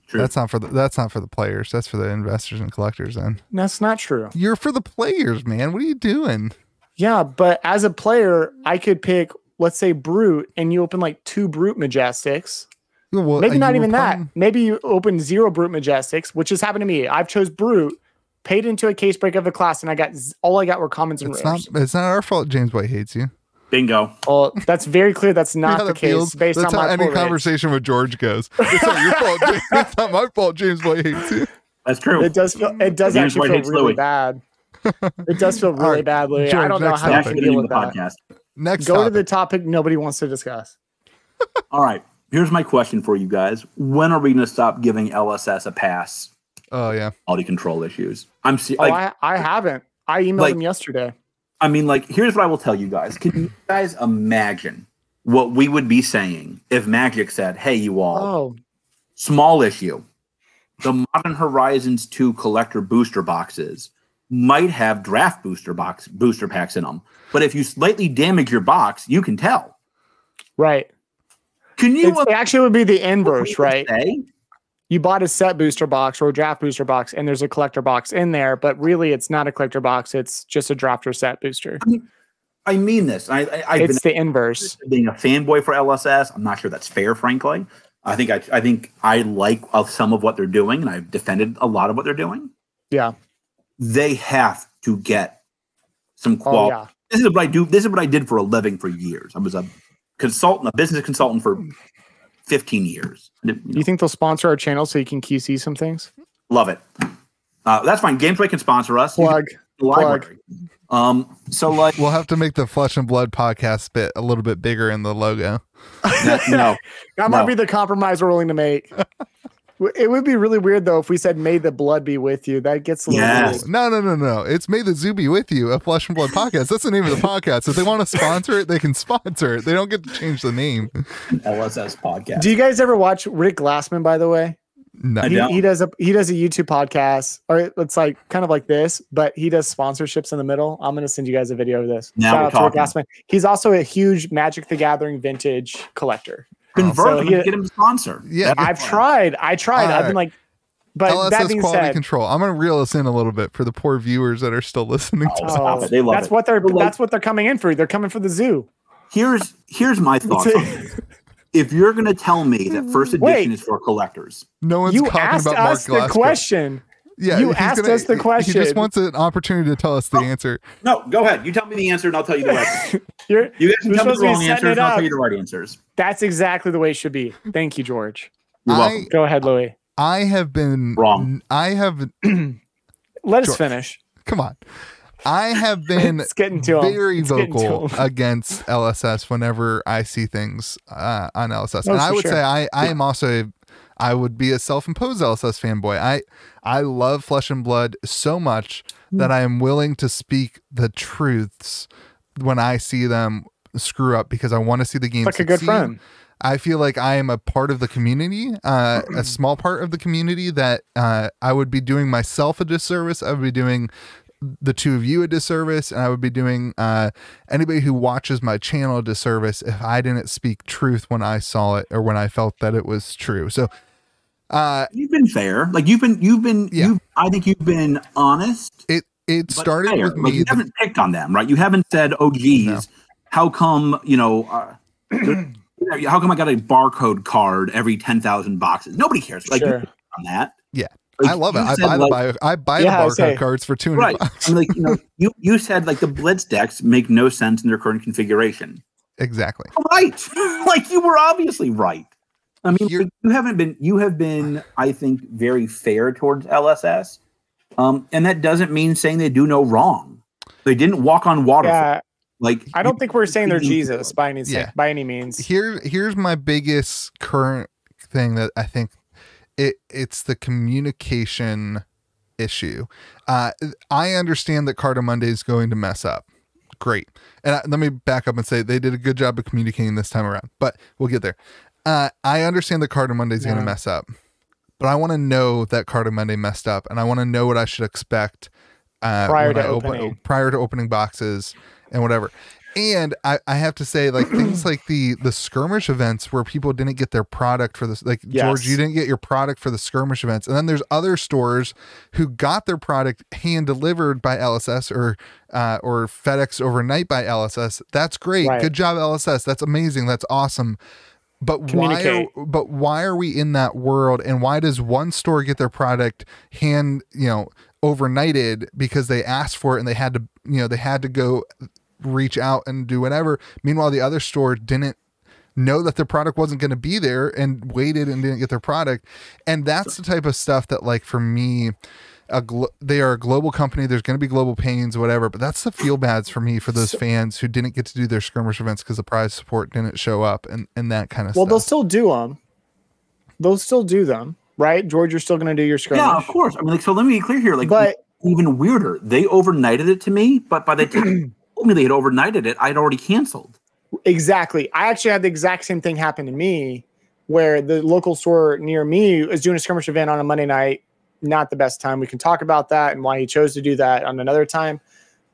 True. That's not for the players. That's for the investors and collectors. Then that's not true. You're for the players, man. What are you doing? Yeah, but as a player, I could pick, let's say, Brute, and you open like 2 Brute Majestics. Well, maybe not even that. Maybe you open 0 Brute Majestics, which has happened to me. I've chose Brute, paid into a case break of a class, and all I got were commons and rares. It's not our fault James White hates you. Bingo. Well, that's very clear. That's not the case. Based on my any conversation with George goes. It's not your fault. It's not my fault. James White hates you. That's true. It does actually feel really bad. It does feel really bad, Louis. George, I don't know how you can deal with that. Podcast. Next, go to the topic nobody wants to discuss. All right. Here's my question for you guys. When are we going to stop giving LSS a pass? Oh yeah. Quality control issues. I haven't. I emailed him yesterday. Here's what I will tell you guys. Can you guys imagine what we would be saying if Magic said, hey, you all, small issue, the Modern Horizons 2 collector booster boxes might have draft booster packs in them. But if you slightly damage your box, you can tell. Right. It actually would be the inverse, right? You bought a set booster box or a draft booster box, and there's a collector box in there, but really it's not a collector box. It's just a draft or set booster. I mean this. It's the inverse. Being a fanboy for LSS, I'm not sure that's fair, frankly. I think I like some of what they're doing, and I've defended a lot of what they're doing. Yeah. They have to get some quality. Yeah. This is what I do. This is what I did for a living for years. I was a business consultant for 15 years. You think they'll sponsor our channel so you can QC some things? Love it. That's fine. Gamesway can sponsor us. Plug. library. So like we'll have to make the Flesh and Blood podcast bit a little bit bigger in the logo. No, that might be the compromise we're willing to make. It would be really weird though if we said "May the blood be with you." That gets a little weird. No. It's "May the Zoo be with you," a Flesh and Blood podcast. That's the name of the podcast. If they want to sponsor it, they can sponsor it. They don't get to change the name. LSS podcast. Do you guys ever watch Rick Glassman? By the way, no. He does a YouTube podcast, or it's like kind of like this, but he does sponsorships in the middle. I'm gonna send you guys a video of this. Now Shout out to Rick Glassman. He's also a huge Magic the Gathering vintage collector. Convert him, get him a sponsor. Yeah, I've tried. I've been like, but LSS that being quality said, control. I'm gonna reel us in a little bit for the poor viewers that are still listening. Stop it. They love that's it. That's what they're coming in for. They're coming for the zoo. Here's my thoughts on this. If you're gonna tell me that first edition is for collectors, no one's you talking asked about Mark us the Glassman. question. Yeah, you asked us the question. He just wants an opportunity to tell us the answer. No, go ahead. You tell me the answer, and I'll tell you the right. You guys can tell me the wrong answers, and I'll tell you the right answers. That's exactly the way it should be. Thank you, George. You're welcome. Go ahead, Louis. I have been wrong. Let us finish. Come on. I have been very vocal against LSS whenever I see things on LSS. And I would say I am also I would be a self-imposed LSS fanboy. I love Flesh and Blood so much that I am willing to speak the truths when I see them screw up because I want to see the game like a good friend. I feel like I am a part of the community, a small part of the community that I would be doing myself a disservice. I would be doing the two of you a disservice, and I would be doing anybody who watches my channel a disservice if I didn't speak truth when I saw it or when I felt that it was true. So you've been fair. Like I think you've been honest. It started fair. with me. You haven't picked on them, right? You haven't said, "Oh, geez, how come how come I got a barcode card every 10,000 boxes?" Nobody cares. Like sure. you on that. Yeah. Like, I love it. I buy the barcode cards for $200. Right. I mean, you said like the Blitz decks make no sense in their current configuration. Exactly. Right. Like you were obviously right. I mean, you have been, I think, very fair towards LSS. And that doesn't mean saying they do no wrong. They didn't walk on water. Yeah. Like I don't think we're saying they're Jesus by any means. Here's my biggest current thing that I think it's the communication issue. I understand that Carta Monday is going to mess up. Great. And let me back up and say they did a good job of communicating this time around, but we'll get there. I understand that Carta Monday is going to mess up, but I want to know that Carta Monday messed up, and I want to know what I should expect prior to opening boxes and whatever. And I have to say, like things like the skirmish events where people didn't get their product for this, like George, you didn't get your product for the skirmish events. And then there's other stores who got their product hand delivered by LSS or FedEx overnight by LSS. That's great. Right. Good job, LSS. That's amazing. That's awesome. But why are we in that world? And why does one store get their product overnighted because they asked for it and they had to go reach out and do whatever. Meanwhile, the other store didn't know that their product wasn't going to be there and waited and didn't get their product. And that's the type of stuff that, like, for me, they are a global company. There's going to be global pains, whatever, but that's the feel bads for me, for those fans who didn't get to do their skirmish events because the prize support didn't show up and that kind of stuff. Well, they'll still do them. They'll still do them, right? George, you're still going to do your skirmish. Yeah, of course. I mean, like, so let me be clear here. Like, but even weirder, they overnighted it to me, but by the time told me they had overnighted it, I'd already canceled. Exactly. I actually had the exact same thing happen to me, where the local store near me is doing a skirmish event on a Monday night. Not the best time. We can talk about that and why he chose to do that on another time.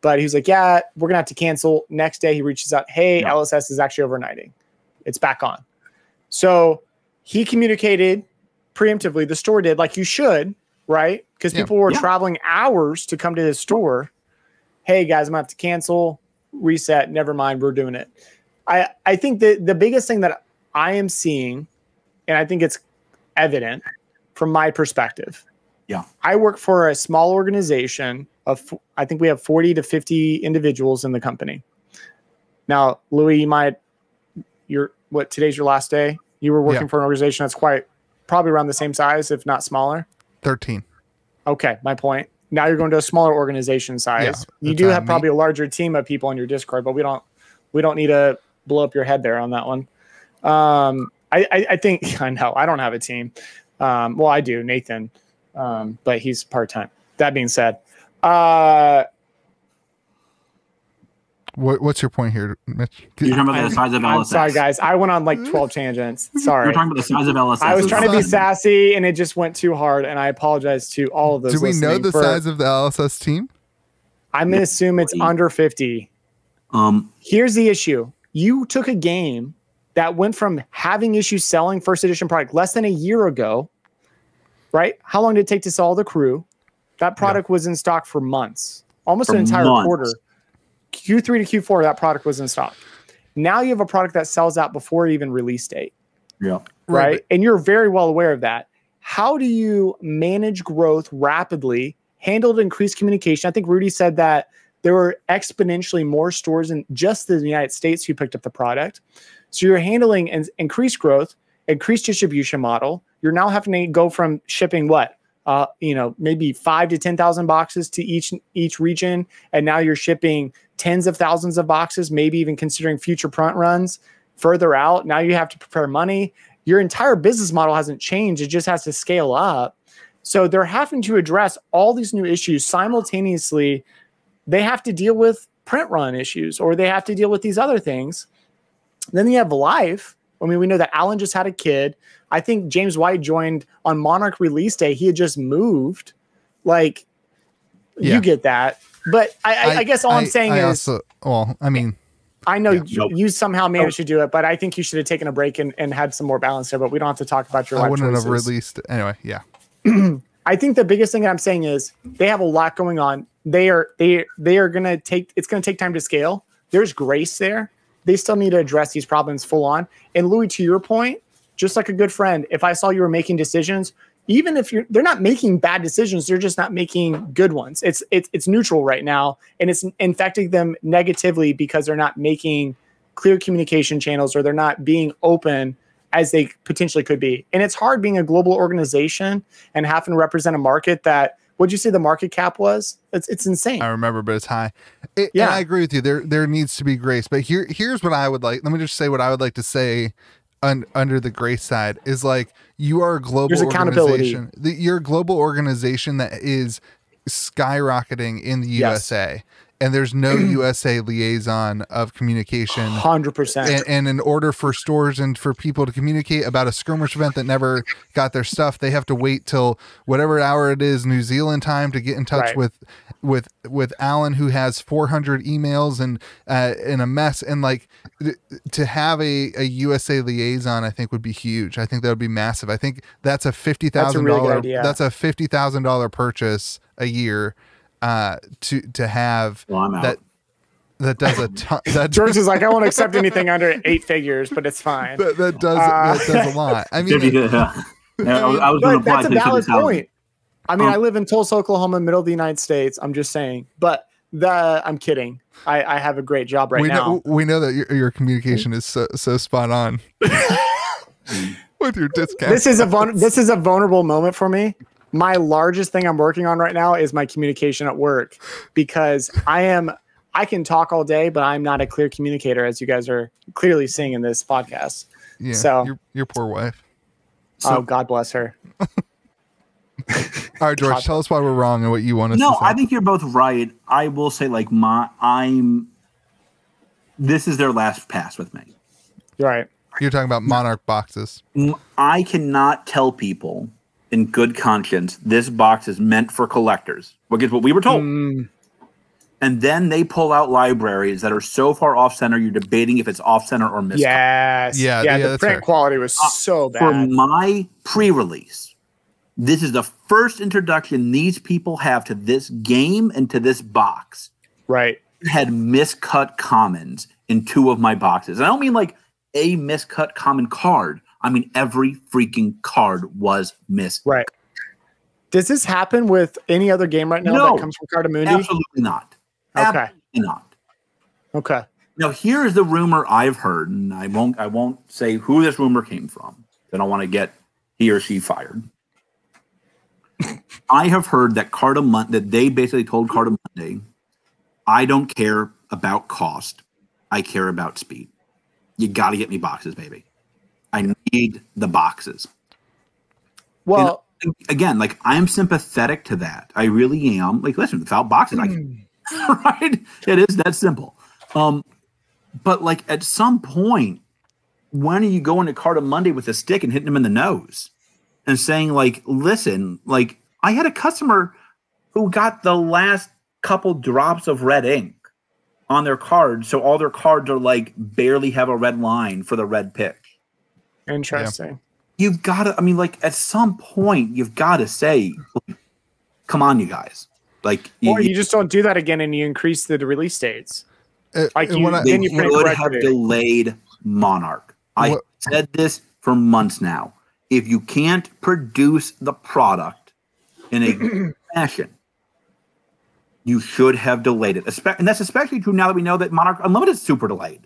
But he was like, yeah, we're going to have to cancel. Next day, he reaches out, hey, LSS is actually overnighting. It's back on. So he communicated preemptively. The store did, like you should, right? Because people were traveling hours to come to his store. Hey, guys, I'm going to have to cancel, reset, never mind, we're doing it. I think that the biggest thing that I am seeing, and I think it's evident from my perspective. Yeah. I work for a small organization of, I think we have 40 to 50 individuals in the company. Now, Louis, today's your last day? You were working for an organization that's probably around the same size, if not smaller. 13. Okay, my point. Now you're going to a smaller organization size. Yeah, you do have probably a larger team of people on your Discord, but we don't need to blow up your head there on that one. I think I know I don't have a team. Well, I do, Nathan, but he's part-time. That being said, what's your point here, Mitch? You're talking about the size of LSS. I'm sorry, guys. I went on like 12 tangents. Sorry. You're talking about the size of LSS. I was trying to be sassy, and it just went too hard, and I apologize to all of those. Do we know the size of the LSS team? I'm going to assume it's under 50. Here's the issue. You took a game that went from having issues selling first edition product less than a year ago, right? How long did it take to sell the crew? That product was in stock for months, almost an entire quarter. Q3 to Q4, that product was in stock. Now you have a product that sells out before even release date. Yeah. Right? And you're very well aware of that. How do you manage growth rapidly, handle increased communication? I think Rudy said that there were exponentially more stores in just the United States who picked up the product. So you're handling increased growth, increased distribution model. You're now having to go from shipping maybe 5,000 to 10,000 boxes to each region, and now you're shipping tens of thousands of boxes, maybe even considering future print runs further out. Now you have to prepare money. Your entire business model hasn't changed. It just has to scale up. So they're having to address all these new issues simultaneously. They have to deal with print run issues, or they have to deal with these other things. Then you have life. I mean, we know that Alan just had a kid. I think James White joined on Monarch release day. He had just moved. Like, you get that. But I guess all I'm saying is... I know you somehow managed to do it, but I think you should have taken a break and had some more balance there, but we don't have to talk about your life choices. I wouldn't have released... Anyway, yeah. I think the biggest thing that I'm saying is they have a lot going on. They are going to take... It's going to take time to scale. There's grace there. They still need to address these problems full on. And Louis, to your point, just like a good friend, if I saw you were making decisions, even if they're not making bad decisions, they're just not making good ones. It's neutral right now, and it's infecting them negatively because they're not making clear communication channels, or they're not being open as they potentially could be. And it's hard being a global organization and having to represent a market that, what'd you say the market cap was? It's insane. I remember, but it's high. And I agree with you. There needs to be grace. But here's what I would like. Let me just say what I would like to say under the grace side is, like, you are a global organization. You're a global organization that is skyrocketing in the USA. And there's no USA liaison of communication. 100%. And in order for stores and for people to communicate about a skirmish event that never got their stuff, they have to wait till whatever hour it is, New Zealand time, to get in touch with Alan, who has 400 emails and in a mess. And like to have a USA liaison, I think would be huge. I think that would be massive. I think that's a $50,000. That's a $50,000 purchase a year. To have that does a ton. George is like, I won't accept anything under 8 figures, but it's fine. That does a lot. I mean, that's a valid point. I mean, I live in Tulsa, Oklahoma, middle of the United States. I'm just saying, but I'm kidding. I have a great job now. We know that your communication is so spot on with your discount. This is a vulnerable moment for me. My largest thing I'm working on right now is my communication at work, because I can talk all day, but I'm not a clear communicator, as you guys are clearly seeing in this podcast. Yeah. So your poor wife. Oh, God bless her. All right, George, tell us why we're wrong and what you want us to say. No, I think you're both right. I will say, like, this is their last pass with me. Right. You're talking about Monarch boxes. I cannot tell people in good conscience, this box is meant for collectors. What we were told. And then they pull out libraries that are so far off center, you're debating if it's off center or missed. Yes. Yeah, the print quality was so bad. For my pre-release, this is the first introduction these people have to this game and to this box. Right. It had miscut commons in 2 of my boxes. And I don't mean like a miscut common card. I mean, every freaking card was missed. Right. Does this happen with any other game right now that comes from Cardamundi? Absolutely not. Okay. Absolutely not. Okay. Now, here's the rumor I've heard, and I won't say who this rumor came from. I don't want to get he or she fired. I have heard that that they basically told Carta Monday, I don't care about cost. I care about speed. You got to get me boxes, baby. I need the boxes. Well, and again, like I'm sympathetic to that. I really am. Like, listen, without boxes, I can, right? It is that simple. But like at some point, when are you going to Carta Monday with a stick and hitting them in the nose and saying like, listen, like I had a customer who got the last couple drops of red ink on their cards. So all their cards are like barely have a red line for the red pick. Interesting. Yeah. You've got to, I mean, like at some point you've got to say, come on, you guys. Like, or you just don't do that again and you increase the release dates. Like they would have delayed Monarch. I said this for months now. If you can't produce the product in a fashion, you should have delayed it. And that's especially true now that we know that Monarch Unlimited is super delayed.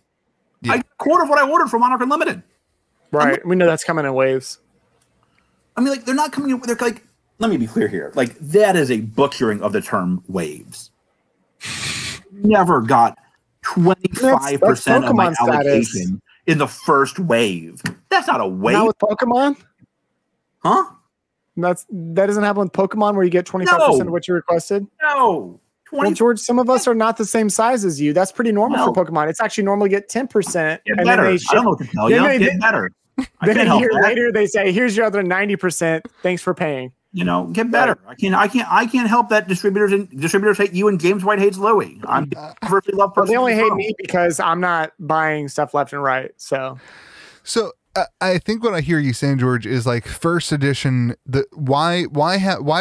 Yeah. I got a quarter of what I ordered for Monarch Unlimited. Right. We know that's coming in waves. I mean, like, they're not coming in. They're like, let me be clear here. Like, that is a butchering of the term waves. Never got 25% of my allocation in the first wave. That's not a wave. Not with Pokemon? Huh? That doesn't happen with Pokemon where you get 25% of what you requested? No. Well, George, some of us are not the same size as you. That's pretty normal for Pokemon. It's actually normal to get 10%. Get better. I don't know what to tell you. Get better. Then a year later, they say, here's your other 90%. Thanks for paying. You know, get better. I can't help that distributors hate you and James White hates Louie. I'm universally loved person. They only hate me because I'm not buying stuff left and right. So I think what I hear you saying, George, is like first edition. Why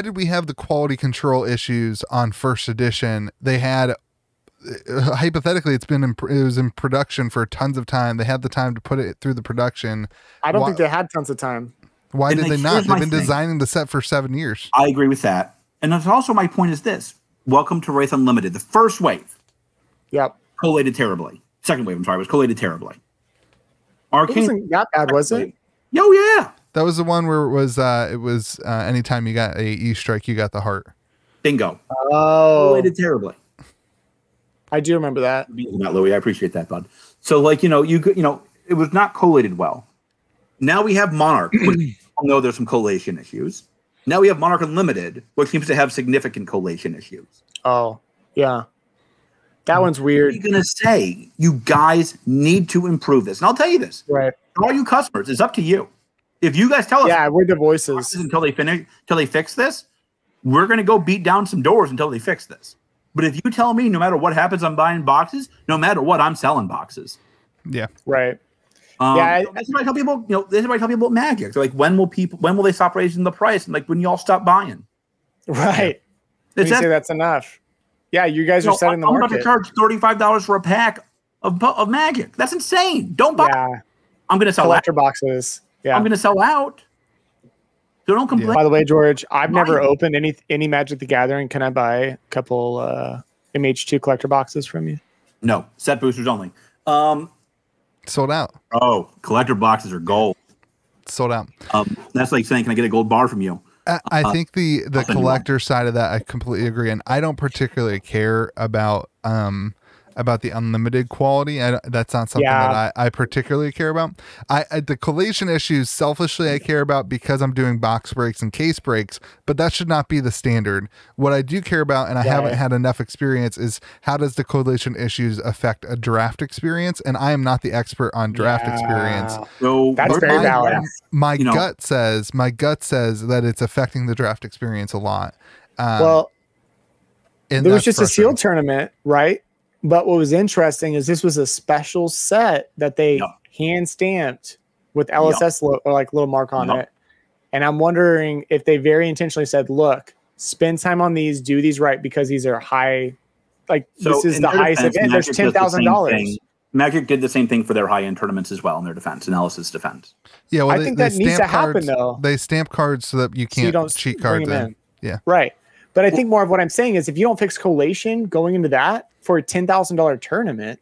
did we have the quality control issues on first edition? They had hypothetically, it was in production for tons of time. They had the time to put it through the production. I don't think they had tons of time. Why did they not? They've been designing the set for 7 years. I agree with that. And that's also my point is this. Welcome to Wraith Unlimited. The first wave. Yep. Collated terribly. Second wave, I'm sorry, was collated terribly. Arcane. It wasn't that bad, was it? Oh, yeah. That was the one where it was anytime you got a E-strike, you got the heart. Bingo. Oh. Collated terribly. I do remember that. Not Louie. I appreciate that, bud. So, like, it was not collated well. Now we have Monarch, which I know there's some collation issues. Now we have Monarch Unlimited, which seems to have significant collation issues. Oh, yeah. That one's weird. What are you going to say? You guys need to improve this. And I'll tell you this. Right. For all you customers, it's up to you. If you guys tell us. Yeah, we're the voices. Until they fix this, we're going to go beat down some doors until they fix this. But if you tell me no matter what happens, I'm buying boxes, no matter what, I'm selling boxes. Yeah. Right. That's what I tell people. This is what I tell people about Magic. They're like, when will they stop raising the price? And like, when y'all stop buying, right? You say that's enough. Yeah, you guys are setting the market. I'm about to charge $35 for a pack of Magic. That's insane. Don't buy. Yeah. I'm going to sell collector boxes. Yeah, I'm going to sell out. So don't complain. By the way, George, I've never opened any Magic the Gathering. Can I buy a couple MH2 collector boxes from you? No, set boosters only. Sold out. Oh, collector boxes are gold. Sold out. That's like saying, can I get a gold bar from you? I think the collector side of that, I completely agree. And I don't particularly care about the unlimited quality. That's not something that I particularly care about. The collation issues, selfishly, I care about because I'm doing box breaks and case breaks, but that should not be the standard. What I do care about, and I haven't had enough experience, is how does the collation issues affect a draft experience? And I am not the expert on draft experience. So that's very valid. My gut says that it's affecting the draft experience a lot. Well, there was just a sealed tournament, right? But what was interesting is this was a special set that they hand stamped with LSS or like little mark on it. And I'm wondering if they very intentionally said, look, spend time on these, do these right, because these are high. Like, this is the highest event. There's $10,000. Magic did the same thing for their high-end tournaments as well in their defense, analysis defense. Yeah, well, I think that needs to happen, though. They stamp cards so that you can't cheat cards in. Yeah. Right. But I think more of what I'm saying is if you don't fix collation going into that for a $10,000 tournament,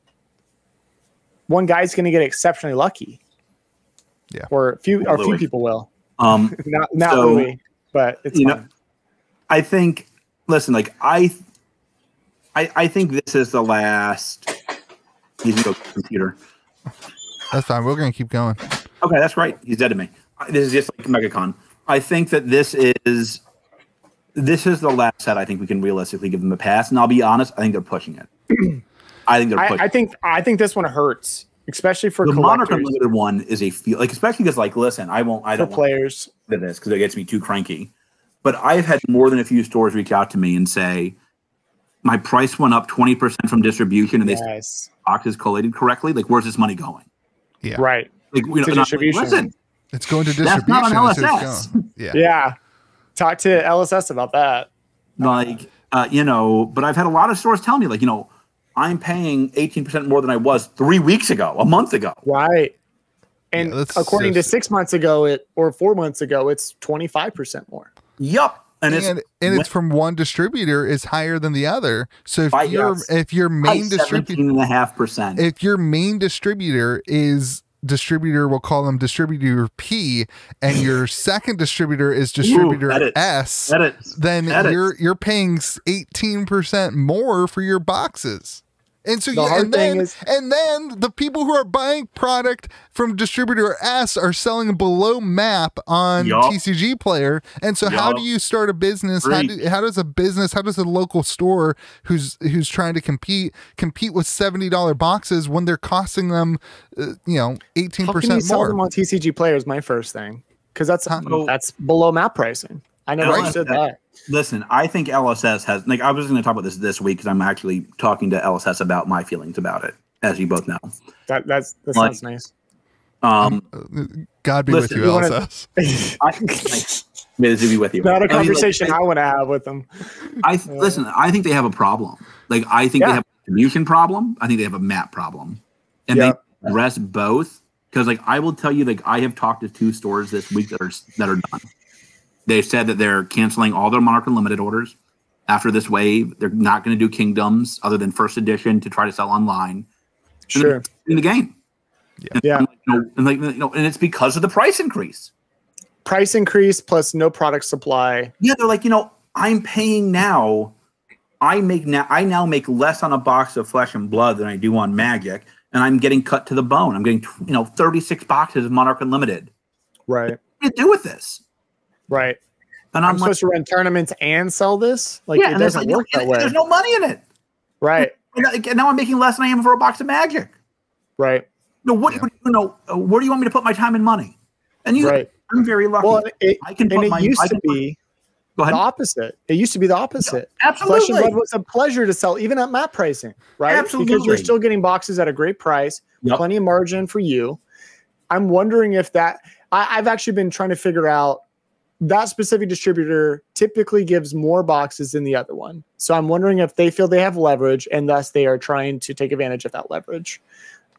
one guy's going to get exceptionally lucky. Yeah. Or a few people will. Not Louis, but it's fine. think. Listen, like I think this is the last. He's gonna go computer. That's fine. We're gonna keep going. Okay, that's right. He's dead to me. This is just like MegaCon. I think that this is the last set. I think we can realistically give them a pass. And I'll be honest, I think they're pushing it. I think they're pushing. I think this one hurts, especially for the collectors. Monarch Unlimited one is a feel like, especially because like, listen, I don't players to this because it gets me too cranky. But I've had more than a few stores reach out to me and say my price went up 20% from distribution, and they box is collated correctly. Like, where's this money going? Yeah, right. Like, you know, distribution. Like, listen, it's going to distribution. That's not on LSS. Yeah. Talk to LSS about that. Like, you know, but I've had a lot of stores tell me, like, you know, I'm paying 18% more than I was 3 weeks ago, a month ago. Right. And according to 6 months ago, or 4 months ago, it's 25% more. Yup. And it's from one distributor is higher than the other. So if your main distributor 17.5%, if your main distributor is distributor, we'll call them distributor P, and your second distributor is distributor S, then you're paying 18% more for your boxes. And so and then the people who are buying product from distributor S are selling below map on TCG Player. And so how do you start a business? How does a local store who's trying to compete with $70 boxes when they're costing them 18% more? How can you sell them on TCG Player is my first thing, because that's below map pricing. I never understood that. Listen, I think LSS has, like, I was going to talk about this week because I'm actually talking to LSS about my feelings about it, as you both know. That sounds nice. God be with you, LSS. May the zoo be with you. Not a conversation I want to have with them. Listen, I think they have a problem. Like, I think they have a distribution problem. I think they have a map problem. And they address both. Because, like, I will tell you, like, I have talked to 2 stores this week that are done. They've said that they're canceling all their Monarch Unlimited orders after this wave. They're not going to do Kingdoms other than first edition to try to sell online. Sure. In the game. Yeah. And it's because of the price increase. Price increase plus no product supply. Yeah, they're like, I'm paying now. I now make less on a box of Flesh and Blood than I do on Magic, and I'm getting cut to the bone. I'm getting 36 boxes of Monarch Unlimited. Right. What do you do with this? Right. And I'm supposed to run tournaments and sell this? Like, it doesn't work that way. There's no money in it. Right. And now I'm making less than I am for a box of Magic. Right. Where do you want me to put my time and money? And I'm very lucky. Well, it used to be the opposite. It used to be the opposite. Yeah, absolutely. Flesh and Blood was a pleasure to sell, even at map pricing, right? Absolutely. Because you're still getting boxes at a great price, plenty of margin for you. I'm wondering if I've actually been trying to figure out, that specific distributor typically gives more boxes than the other one. So I'm wondering if they feel they have leverage and thus they are trying to take advantage of that leverage.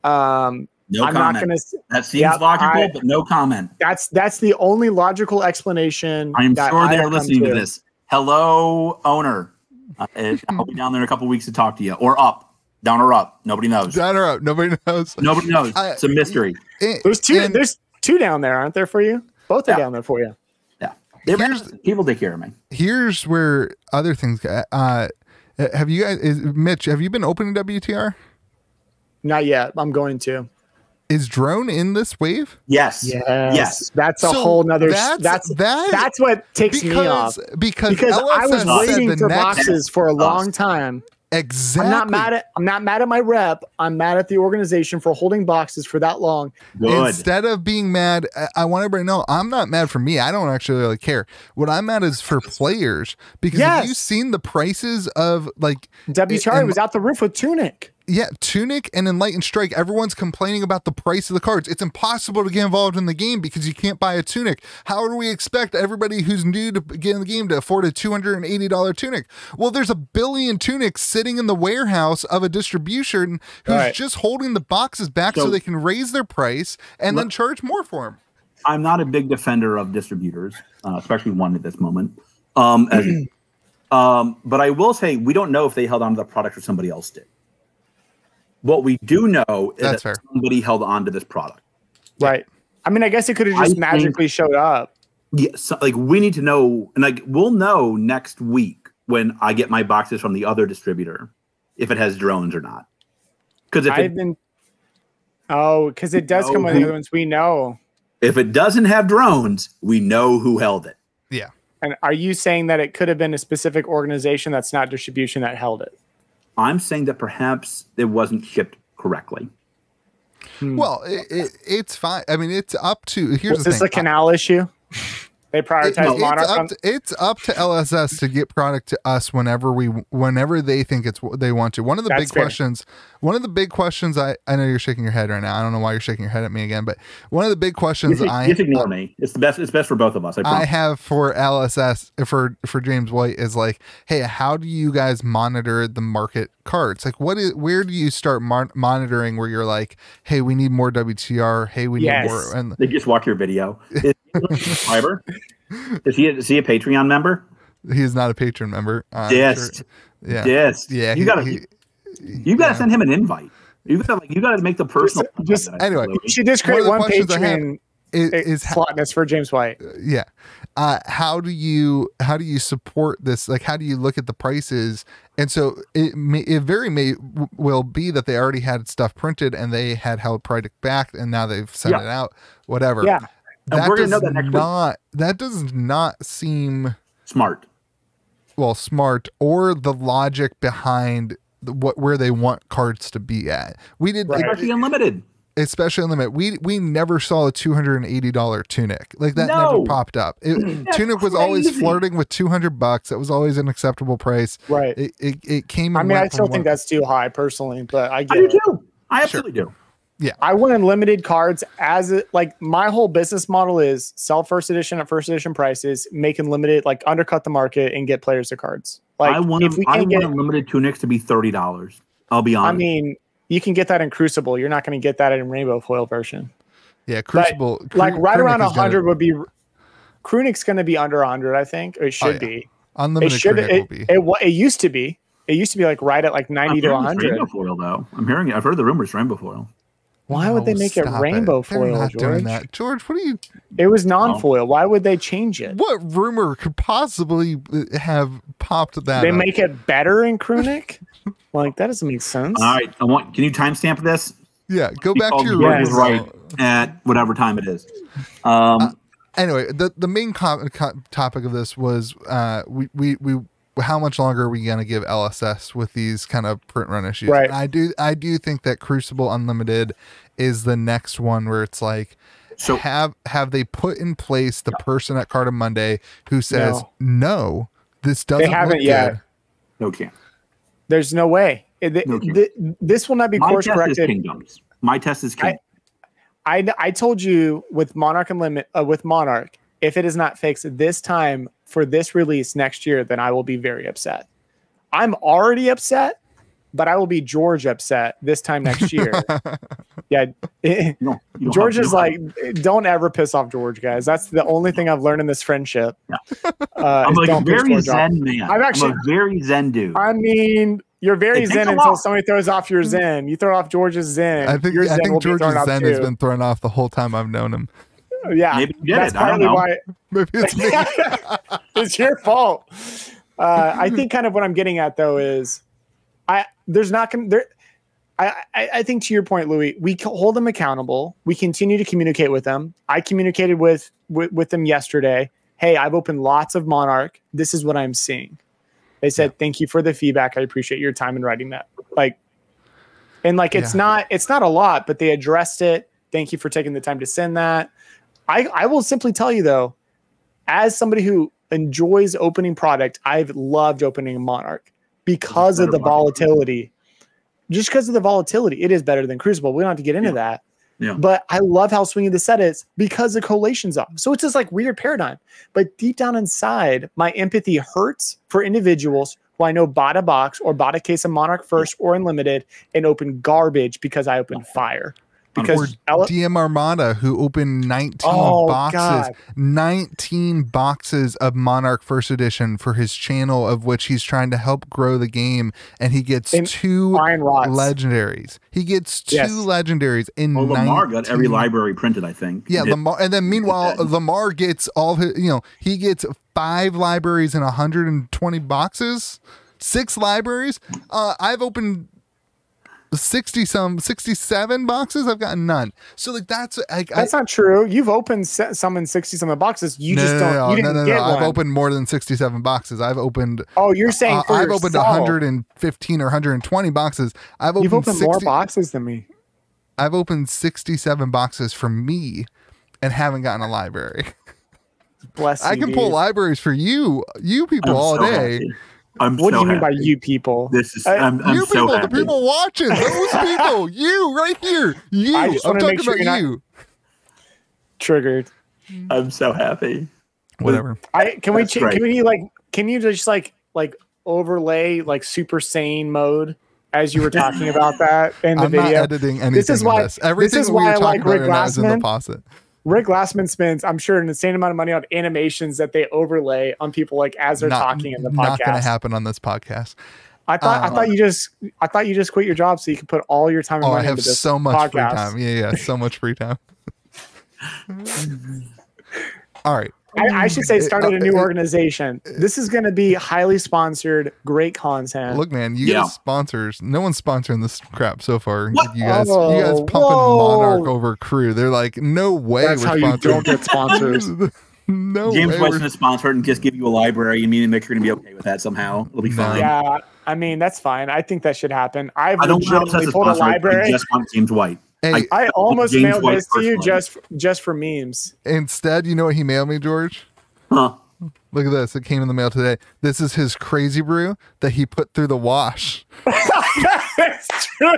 No comment. Not gonna, that seems logical, but no comment. That's the only logical explanation. I'm sure they're listening to this. Hello, owner. I'll be down there in a couple weeks to talk to you. Or up. Down or up. Nobody knows. Down or up. Nobody knows. Nobody knows. It's a mystery. There's two down there, aren't there, for you? Both are down there for you. People take care of me. Here's where other things. Have you guys, Mitch? Have you been opening WTR? Not yet. I'm going to. Is drone in this wave? Yes. That's a whole nother. That's what takes me off because I was waiting for boxes for a long time. Exactly. I'm not mad at my rep. I'm mad at the organization for holding boxes for that long. Good. Instead of being mad, I want everybody to know I'm not mad for me. I don't actually really care. What I'm mad is for players, because have you seen the prices of, like, WTR was out the roof with Tunic. Yeah, Tunic and Enlightened Strike, everyone's complaining about the price of the cards. It's impossible to get involved in the game because you can't buy a Tunic. How do we expect everybody who's new to get in the game to afford a $280 Tunic? Well, there's a billion Tunics sitting in the warehouse of a distribution who's just holding the boxes back so they can raise their price and then charge more for them. I'm not a big defender of distributors, especially one at this moment. But I will say we don't know if they held on to the product or somebody else did. What we do know is somebody held on to this product. Right. I mean, I guess it could have just magically showed up. Yeah, so, like we need to know, and like we'll know next week when I get my boxes from the other distributor if it has drones or not. Because if because it does come with the other ones. We know if it doesn't have drones, we know who held it. Yeah. And are you saying that it could have been a specific organization that's not distribution that held it? I'm saying that perhaps it wasn't shipped correctly. Well, it's fine. I mean, it's up to. Here's Was the this thing. a canal issue? They prioritize Monarch. It's up to LSS to get product to us whenever they think they want to. One of the big questions. One of the big questions. I know you're shaking your head right now. I don't know why you're shaking your head at me again, but one of the big questions just ignore me. It's the best. It's best for both of us. I have for LSS for James White is like, hey, how do you guys monitor the market cards? Like, where do you start monitoring where you're like, hey, we need more WTR. Hey, we need more. And they just watch your video. Fiber. Is he a Patreon member? He is not a patron member. Yes. Sure. Yeah. You gotta send him an invite. You gotta make the personal. Anyway, you should just create one Patreon is slotness for James White. Yeah. How do you support this? Like, how do you look at the prices? And so it will be that they already had stuff printed and they had held product back and now they've sent it out. Whatever. Yeah. That does not seem smart. Well, smart or the logic behind where they want cards to be at. We did especially unlimited. Especially unlimited. We never saw a $280 tunic. Like that never popped up. Tunic was always flirting with $200. That was always an acceptable price. Right. It came. I mean, I still think that's too high personally, but I get it. Too. I absolutely do. Yeah, I want unlimited cards my whole business model is sell first edition at first edition prices, make unlimited, like undercut the market and get players the cards. Like I want unlimited tunics to be $30. I'll be honest. I mean, you can get that in Crucible. You're not going to get that in Rainbow Foil version. Yeah, Crucible. Like right around 100 would be. Krunik's going to be under 100, I think. It should be. Unlimited Krunik will be. It used to be. It used to be like right at like 90 to 100. Rainbow Foil though. I'm hearing it. I've heard the rumors Rainbow Foil. Why would they make it rainbow foil, not George? Doing that. George, what are you? It was non-foil. Why would they change it? What rumor could possibly have popped that? They make it better in Krunik? Like that doesn't make sense. All right, can you timestamp this? Yeah, go back to your George is right at whatever time it is. Anyway, the main topic of this was we how much longer are we going to give LSS with these kind of print run issues? Right. And I do think that Crucible Unlimited is the next one where it's like, so have they put in place the person at Card of Monday who says, no this doesn't they haven't look yet. Good. No chance. There's no way. This will not be course corrected. My test is king. I told you with Monarch with Monarch, if it is not fixed this time for this release next year, then I will be very upset. I'm already upset, but I will be George upset this time next year. Yeah. George is like, don't ever piss off George, guys. That's the only thing I've learned in this friendship. Yeah. I'm like a very zen man. I'm a very zen dude. I mean, you're very zen until somebody throws off your zen. You throw off George's zen. I think George's zen has been thrown off the whole time I've known him. Yeah, maybe you did it. I don't know. Why maybe it's me. It's your fault. I think kind of what I'm getting at though is, I think to your point, Louis, we hold them accountable. We continue to communicate with them. I communicated with them yesterday. Hey, I've opened lots of Monarch. This is what I'm seeing. They said, thank you for the feedback. I appreciate your time in writing that. It's not a lot, but they addressed it. Thank you for taking the time to send that. I will simply tell you though, as somebody who enjoys opening product, I've loved opening a Monarch because of the volatility. Just because of the volatility, it is better than Crucible. We don't have to get into that. Yeah. But I love how swingy the set is because the collation's off. So it's just like weird paradigm. But deep down inside, my empathy hurts for individuals who I know bought a box or bought a case of Monarch first or Unlimited and opened garbage because I opened fire. because DM Armada, who opened 19 boxes, God. 19 boxes of Monarch First Edition for his channel, of which he's trying to help grow the game, and he gets 2 legendaries. He gets 2 legendaries in Lamar got every library printed, I think. Yeah, Lamar, and then meanwhile, Lamar gets all his, he gets 5 libraries in 120 boxes, 6 libraries. I've opened 67 boxes. I've gotten none. So like that's not true. You've opened some in 60-something boxes. You just don't. You didn't get one. I've opened more than 67 boxes. I've opened. Oh, you're saying for I've yourself. opened 115 or 120 boxes. You've opened more boxes than me. I've opened 67 boxes for me, and haven't gotten a library. Bless you. I can pull libraries for you people all day. Happy. What do you mean by you people? This is I'm you so people, happy. the people watching, those people, you right here, you. I'm talking about you. Triggered. I'm so happy. Whatever. Can you just overlay like Super Saiyan mode as you were talking about that in the I'm video? not editing anything. This is why. Everything this is why I like Rick is in the Glassman. faucet. Rick Glassman spends, I'm sure, an insane amount of money on animations that they overlay on people like as they're talking in the podcast. Not going to happen on this podcast. I thought you just quit your job so you could put all your time and money into this so much podcast. free time. Yeah, so much free time. All right. I should say started a new organization. This is going to be highly sponsored, great content. Look, man, you guys sponsors. No one's sponsoring this crap so far. What? You guys pumping Monarch over Crew. They're like, no way. That's how you don't get sponsors. No James way. Weston is sponsored and just give you a library and me and Mick are going to be okay with that somehow. It'll be fine. Yeah, I mean, that's fine. I think that should happen. I don't legitimately pulled a library. I just want James White. Hey, I almost mailed this to you just for memes. Instead, you know what he mailed me, George? Huh. Look at this. It came in the mail today. This is his crazy brew that he put through the wash. That's true.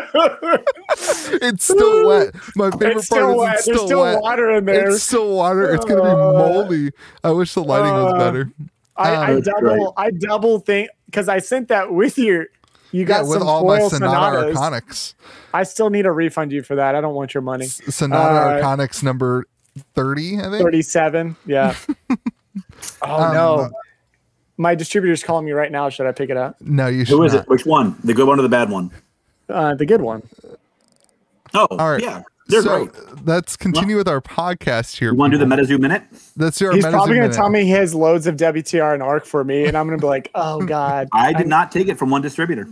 It's still wet. My favorite part is it's There's still wet. water in there. It's still water. It's going to be moldy. I wish the lighting was better. I double think because I sent that with you. You got with some all my foil Sonata sonatas. Arconics. I still need to refund you for that. I don't want your money. Sonata Arconics number 30, I think. 37. Yeah. Oh no. My distributor's calling me right now. Should I pick it up? No, you should. Who is not. it? Which one? The good one or the bad one? The good one. Oh, all right. Yeah. They're great. Let's continue with our podcast here. You want to do the MetaZoo Minute? Let's do our He's MetaZoo probably going Minute. to tell me he has loads of WTR and ARC for me, and I'm going to be like, oh, God. I did not take it from one distributor.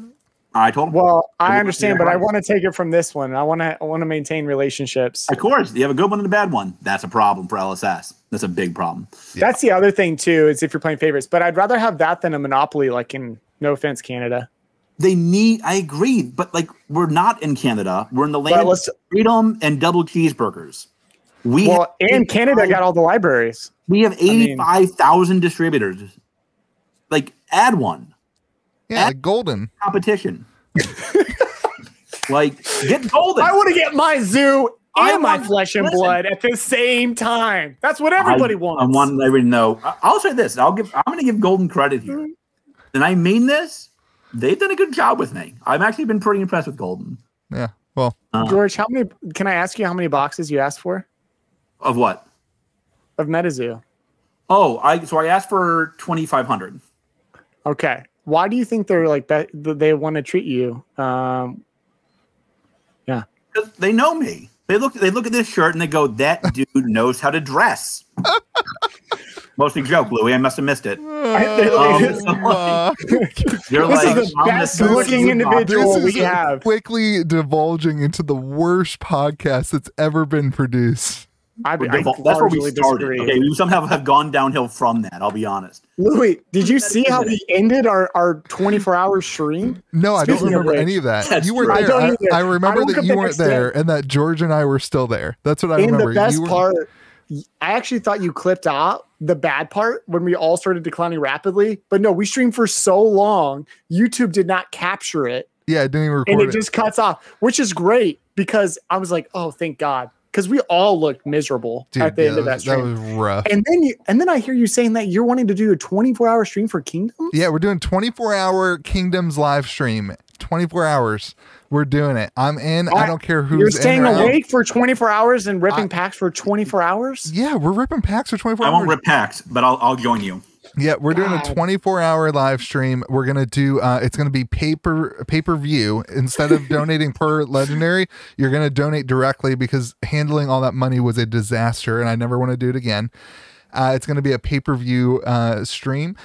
I told him. Well, I understand, but I want to take it from this one. I want to maintain relationships. Of course. You have a good one and a bad one. That's a problem for LSS. That's a big problem. Yeah. That's the other thing, too, is if you're playing favorites. But I'd rather have that than a Monopoly, like in, no offense, Canada. I agree, but like we're not in Canada. We're in the land of freedom and double cheeseburgers. And Canada got all the libraries. We have 85,000 distributors. Like, add one. Yeah, like Golden. Competition. Like, get Golden. I want to get my zoo and my flesh and blood at the same time. That's what everybody wants. I want everybody to know. I'll say this. I'm going to give Golden credit here. And I mean this. They've done a good job with me. I've actually been pretty impressed with Golden. Yeah. Well, George, can I ask you how many boxes you asked for? Of what? Of MetaZoo. Oh, I asked for 2,500. Okay. Why do you think they're like that? They want to treat you? Yeah. Because they know me. They look at this shirt and they go, "That dude knows how to dress." Mostly joke, Louie. I must have missed it. They're this like, is the best looking individual we have. Quickly divulging into the worst podcast that's ever been produced. That's where we started. Okay, we somehow have gone downhill from that. I'll be honest. Louis, did you see how we ended our 24-hour stream? No, I don't remember any of that. You weren't there. I remember that you weren't there and that George and I were still there. That's what I remember. And the best part, I actually thought you clipped out the bad part when we all started declining rapidly. But no, we streamed for so long, YouTube did not capture it. Yeah, it didn't even record and it just cuts off, which is great because I was like, oh, thank God. Because we all looked miserable at the end of that stream. That was rough. And then I hear you saying that you're wanting to do a 24-hour stream for Kingdoms? Yeah, we're doing 24-hour Kingdoms live stream. 24 hours. We're doing it. I'm in. I don't care who's. You're staying awake for 24 hours and ripping packs for 24 hours. Yeah, we're ripping packs for 24 hours. I won't rip packs, but I'll join you. Yeah, we're doing a 24-hour live stream. We're gonna do. It's gonna be pay-per-view. Instead of donating per legendary, you're gonna donate directly because handling all that money was a disaster, and I never want to do it again. It's gonna be a pay-per-view stream.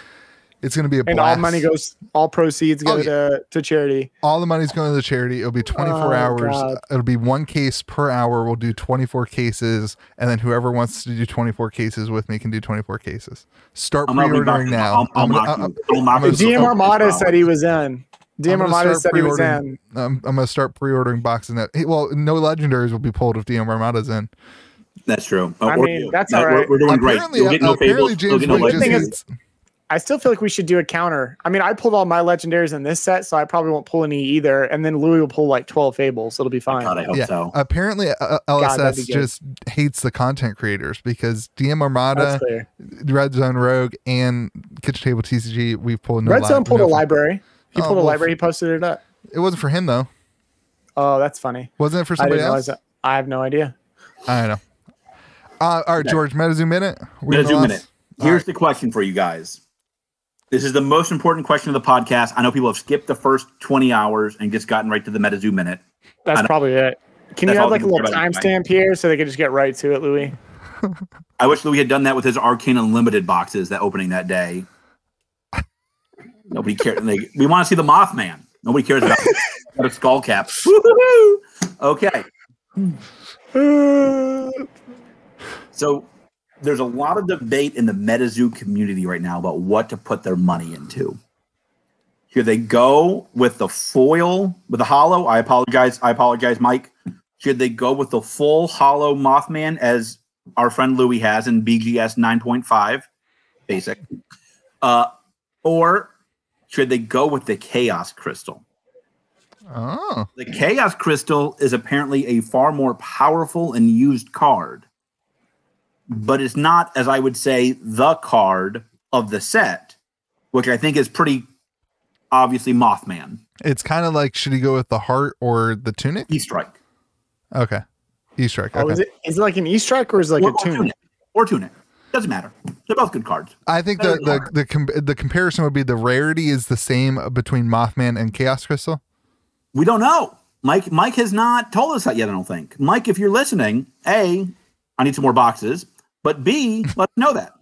It's going to be a blast. And all proceeds go to charity. All the money's going to the charity. It'll be 24 hours. God. It'll be 1 case per hour. We'll do 24 cases. And then whoever wants to do 24 cases with me can do 24 cases. Start pre-ordering now. DM Armada said he was in. DM Armada said he was in. I'm going to start pre-ordering boxes. Well, no legendaries will be pulled if DM Armada's in. That's true. I mean, that's all right. We're doing great. Apparently, James, I still feel like we should do a counter. I mean, I pulled all my legendaries in this set, so I probably won't pull any either. And then Louis will pull like 12 fables. It'll be fine. God, I hope so. Apparently, LSS just hates the content creators because DM Armada, Red Zone Rogue, and Kitchen Table TCG, we've pulled no. Red Zone pulled a library. He pulled a library. He posted it up. It wasn't for him though. Oh, that's funny. Wasn't it for somebody else? I have no idea. I don't know. All right, George, MetaZoo Minute. MetaZoo Minute. Here's the question for you guys. This is the most important question of the podcast. I know people have skipped the first 20 hours and just gotten right to the MetaZoo Minute. That's probably it. Can you have like a little timestamp here so they can just get right to it, Louis? I wish Louis had done that with his Arcane Unlimited boxes that opening that day. Nobody cares. We want to see the Mothman. Nobody cares about a skull cap. Okay. So there's a lot of debate in the MetaZoo community right now about what to put their money into. Should they go with the foil, with the hollow? I apologize, Mike. Should they go with the full hollow Mothman as our friend Louis has in BGS 9.5 basic? Or should they go with the Chaos Crystal? Oh. The Chaos Crystal is apparently a far more powerful and used card. But it's not, as I would say, the card of the set, which I think is pretty obviously Mothman. It's kind of like, should he go with the heart or the tunic? E-Strike. Okay. E-Strike. Okay. Oh, is it like an E-Strike or is it like a tunic? Or tunic. Doesn't matter. They're both good cards. I think the comparison would be the rarity is the same between Mothman and Chaos Crystal. We don't know. Mike has not told us that yet, I don't think. Mike, if you're listening, A, I need some more boxes. But B, let us know that.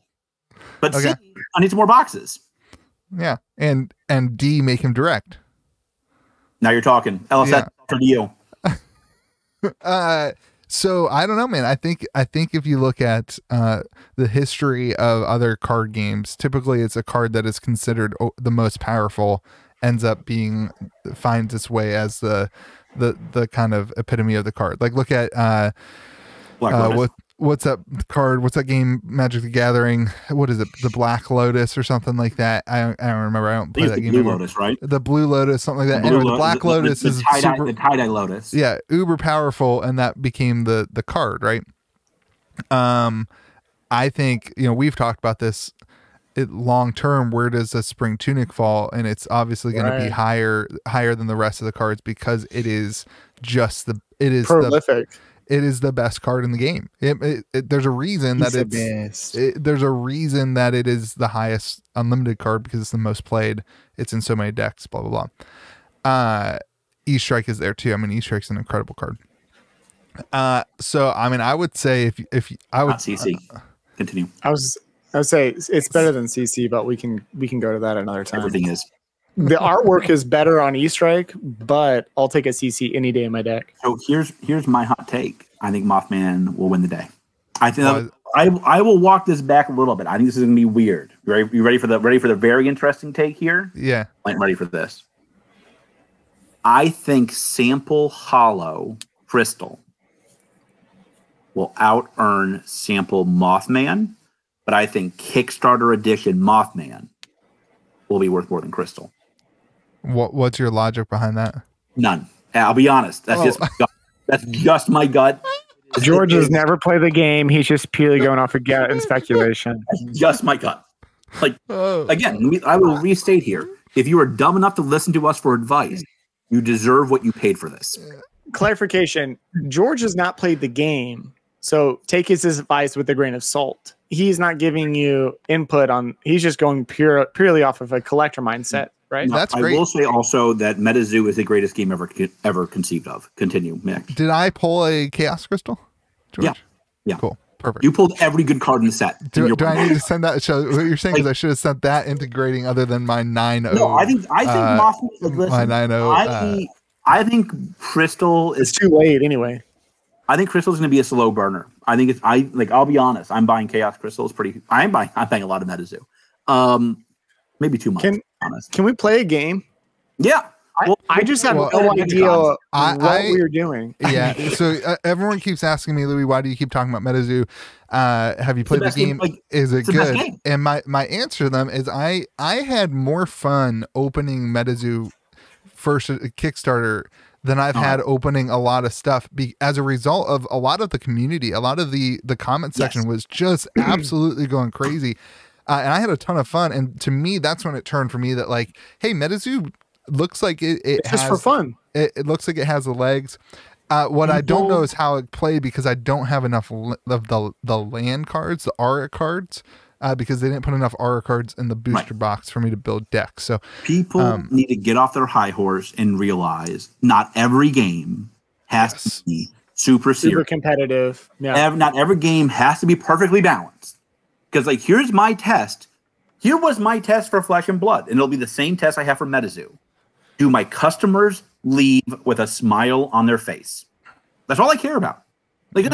But okay. C, I need some more boxes. Yeah, and D, make him direct. Now you're talking. LSS for you. So I don't know, man. I think if you look at the history of other card games, typically it's a card that is considered the most powerful ends up finds its way as the kind of epitome of the card. Like look at what's that card? What's that game? Magic the Gathering. What is it? The Black Lotus or something like that. I don't remember. I don't play that game Blue anymore. Lotus, right? The Blue Lotus, something like that. Anyway, the Black Lotus is the tie-dye Lotus. Yeah, uber powerful, and that became the card, right? I think we've talked about this. Long term, where does a Spring Tunic fall? And it's obviously going to be higher than the rest of the cards because it is prolific. It is the best card in the game. There's a reason that there's a reason that it is the highest unlimited card because it's the most played. It's in so many decks. Blah blah blah. E-Strike is there too. I mean, E-Strike's an incredible card. So I mean, I would say if I would not CC. Continue. I would say it's better than CC, but we can go to that another time. Everything is. The artwork is better on E-Strike, but I'll take a CC any day in my deck. So here's my hot take. I think Mothman will win the day. I think I will walk this back a little bit. I think this is going to be weird. You ready for the very interesting take here? Yeah. I'm ready for this. I think Sample Hollow Crystal will out-earn Sample Mothman, but I think Kickstarter Edition Mothman will be worth more than Crystal. What's your logic behind that? None. I'll be honest. That's just my gut. George has never played the game. He's just purely going off of gut and speculation. That's just my gut. Again, I will restate here. If you are dumb enough to listen to us for advice, You deserve what you paid for this. Clarification: George has not played the game, so take his advice with a grain of salt. He's not giving you input on. He's just going purely off of a collector mindset, right? No, That's great. I will say also that MetaZoo is the greatest game ever conceived of. Continue, Mick. Did I pull a Chaos Crystal, George? Yeah. Cool. Perfect. You pulled every good card in the set. Do I need to send that? So what you're saying is I should have sent that integrating other than my 9-0. No, I think Mothman, listen, my 9-0. I think Crystal is too late anyway. I think Crystal is going to be a slow burner. I think I'll be honest. I'm buying Chaos Crystals I'm buying a lot of MetaZoo. Maybe too much. Can we play a game? Yeah. I just have no idea what we were doing. Yeah. So everyone keeps asking me, Louis, why do you keep talking about MetaZoo? Have you played the game? Is it good? And my answer to them is I had more fun opening MetaZoo first Kickstarter than I've had opening a lot of stuff as a result of a lot of the community. A lot of the comment section was just absolutely going crazy. And I had a ton of fun. And to me, that's when it turned for me that like, hey, MetaZoo looks like it's has, just for fun. It looks like it has the legs. What I don't know is how it played because I don't have enough of the land cards, the aura cards, because they didn't put enough aura cards in the booster box for me to build decks. So people need to get off their high horse and realize not every game has to be super competitive. Yeah. Not every game has to be perfectly balanced. Because like here's my test. Here was my test for Flesh and Blood, and it'll be the same test I have for MetaZoo. Do my customers leave with a smile on their face? That's all I care about. Like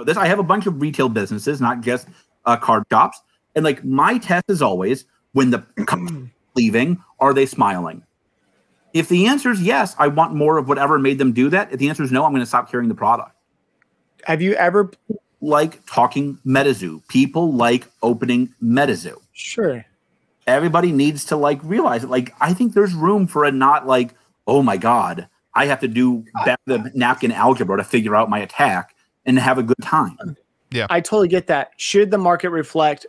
this, I have a bunch of retail businesses, not just card shops, and like my test is always when the customer's leaving, are they smiling? If the answer is yes, I want more of whatever made them do that. If the answer is no, I'm going to stop carrying the product. Have you ever like talking MetaZoo? People like opening MetaZoo. Sure. Everybody needs to like realize it. Like, I think there's room for a not like, oh my God, I have to do the napkin algebra to figure out my attack and have a good time. Yeah. I totally get that. Should the market reflect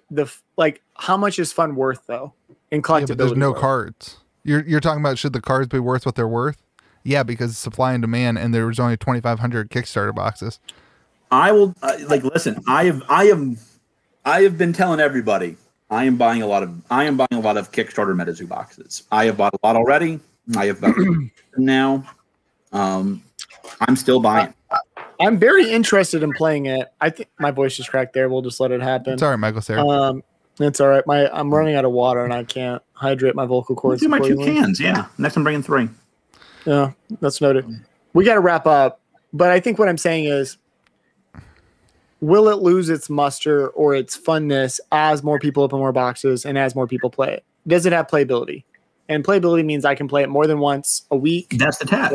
how much is fun worth though in collectability? But there's no cards. You're talking about should the cards be worth what they're worth? Yeah, because supply and demand, and there was only 2,500 Kickstarter boxes. I will listen. I have been telling everybody. I am buying a lot of Kickstarter MetaZoo boxes. I have bought a lot already. I have bought now. I'm still buying. I'm very interested in playing it. I think my voice just cracked there. We'll just let it happen. It's all right, Michael. Sarah. It's all right. I'm running out of water and I can't hydrate my vocal cords. Do my 2 cans. Yeah. Next, I'm bringing 3. Yeah, that's noted. We got to wrap up, but I think what I'm saying is, will it lose its muster or its funness as more people open more boxes and as more people play it? Does it have playability? And playability means I can play it more than once a week. That's the test.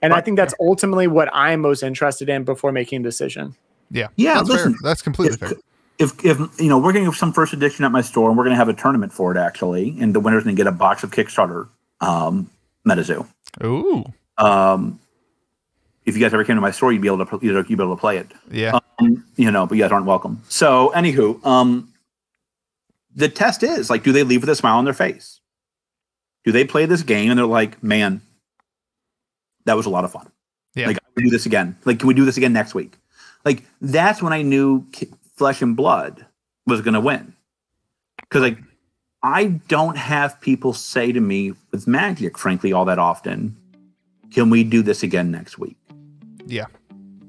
I think that's ultimately what I'm most interested in before making a decision. Yeah. That's fair. That's completely fair. If we're going to have some first edition at my store, and we're going to have a tournament for it actually, and the winner's going to get a box of Kickstarter MetaZoo. Ooh. If you guys ever came to my store, you'd be able to play it. Yeah. But you guys aren't welcome. So, anywho, the test is like, do they leave with a smile on their face? Do they play this game and they're like, man, that was a lot of fun. Yeah. Like, I can do this again. Like, can we do this again next week? Like, that's when I knew Flesh and Blood was going to win. Because like, I don't have people say to me with Magic, frankly, all that often, can we do this again next week? Yeah.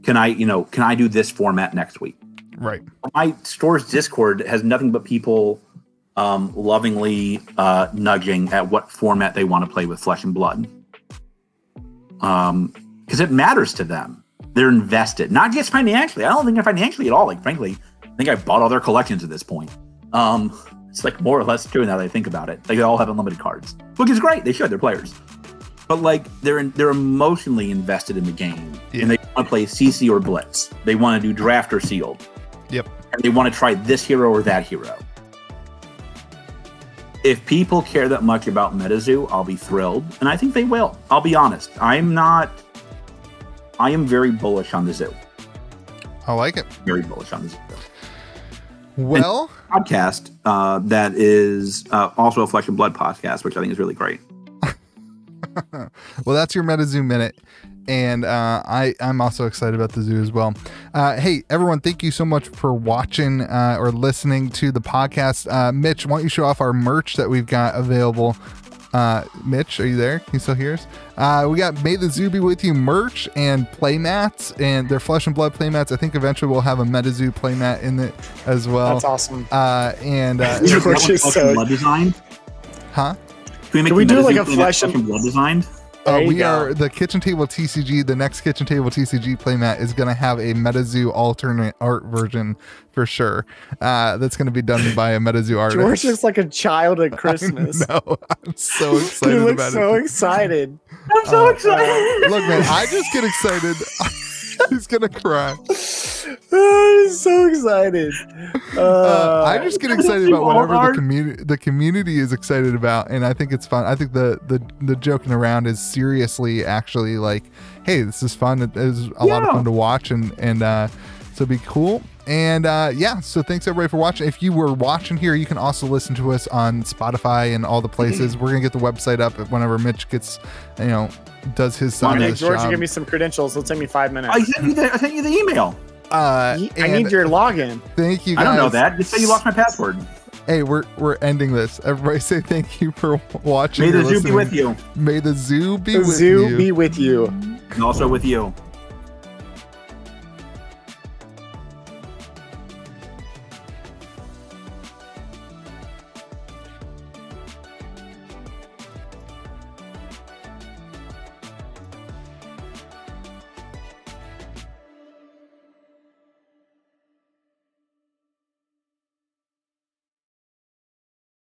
Can I do this format next week? Right. My store's Discord has nothing but people lovingly nudging at what format they want to play with Flesh and Blood. Because it matters to them. They're invested, not just financially. I don't think they're financially at all. Like, frankly, I think I bought all their collections at this point. It's like more or less true now that I think about it. Like, they all have unlimited cards, which is great. They should. They're players. But like they're emotionally invested in the game, and they want to play CC or Blitz. They want to do draft or sealed. Yep. And they want to try this hero or that hero. If people care that much about MetaZoo, I'll be thrilled, and I think they will. I'll be honest. I am very bullish on the zoo. I like it. Very bullish on the zoo. Well, and podcast that is also a Flesh and Blood podcast, which I think is really great. Well, that's your MetaZoo minute. And I'm also excited about the zoo as well. Hey, everyone, thank you so much for watching or listening to the podcast. Mitch, why don't you show off our merch that we've got available? Mitch, are you there? Can you still hear us? We got May the Zoo Be With You merch and playmats, and they're Flesh and Blood playmats. I think eventually we'll have a MetaZoo playmat in it as well. That's awesome. George is so blood designed. Huh? Can we do like a Flesh and Blood designed? We are the Kitchen Table TCG. The next Kitchen Table TCG playmat is going to have a MetaZoo alternate art version for sure. That's going to be done by a MetaZoo artist. George is like a child at Christmas. No, I'm so excited he looks about so it. Excited. I'm so excited. Look, man, I just get excited. He's gonna cry. I'm so excited. I just get excited about whatever the community is excited about, and I think it's fun. I think the joking around is seriously actually like, hey, this is fun. It is a lot of fun to watch, and so it'd be cool. And so thanks everybody for watching. If you were watching here, you can also listen to us on Spotify and all the places. We're gonna get the website up whenever Mitch gets, does his side of this George, job. give me some credentials. It'll take me 5 minutes. I sent you the email. I need your login. Thank you guys. I don't know that. Just say you lost my password. Hey, we're ending this. Everybody say thank you for watching. May the zoo be with you. May the zoo be the with zoo you. be with you. And also with you.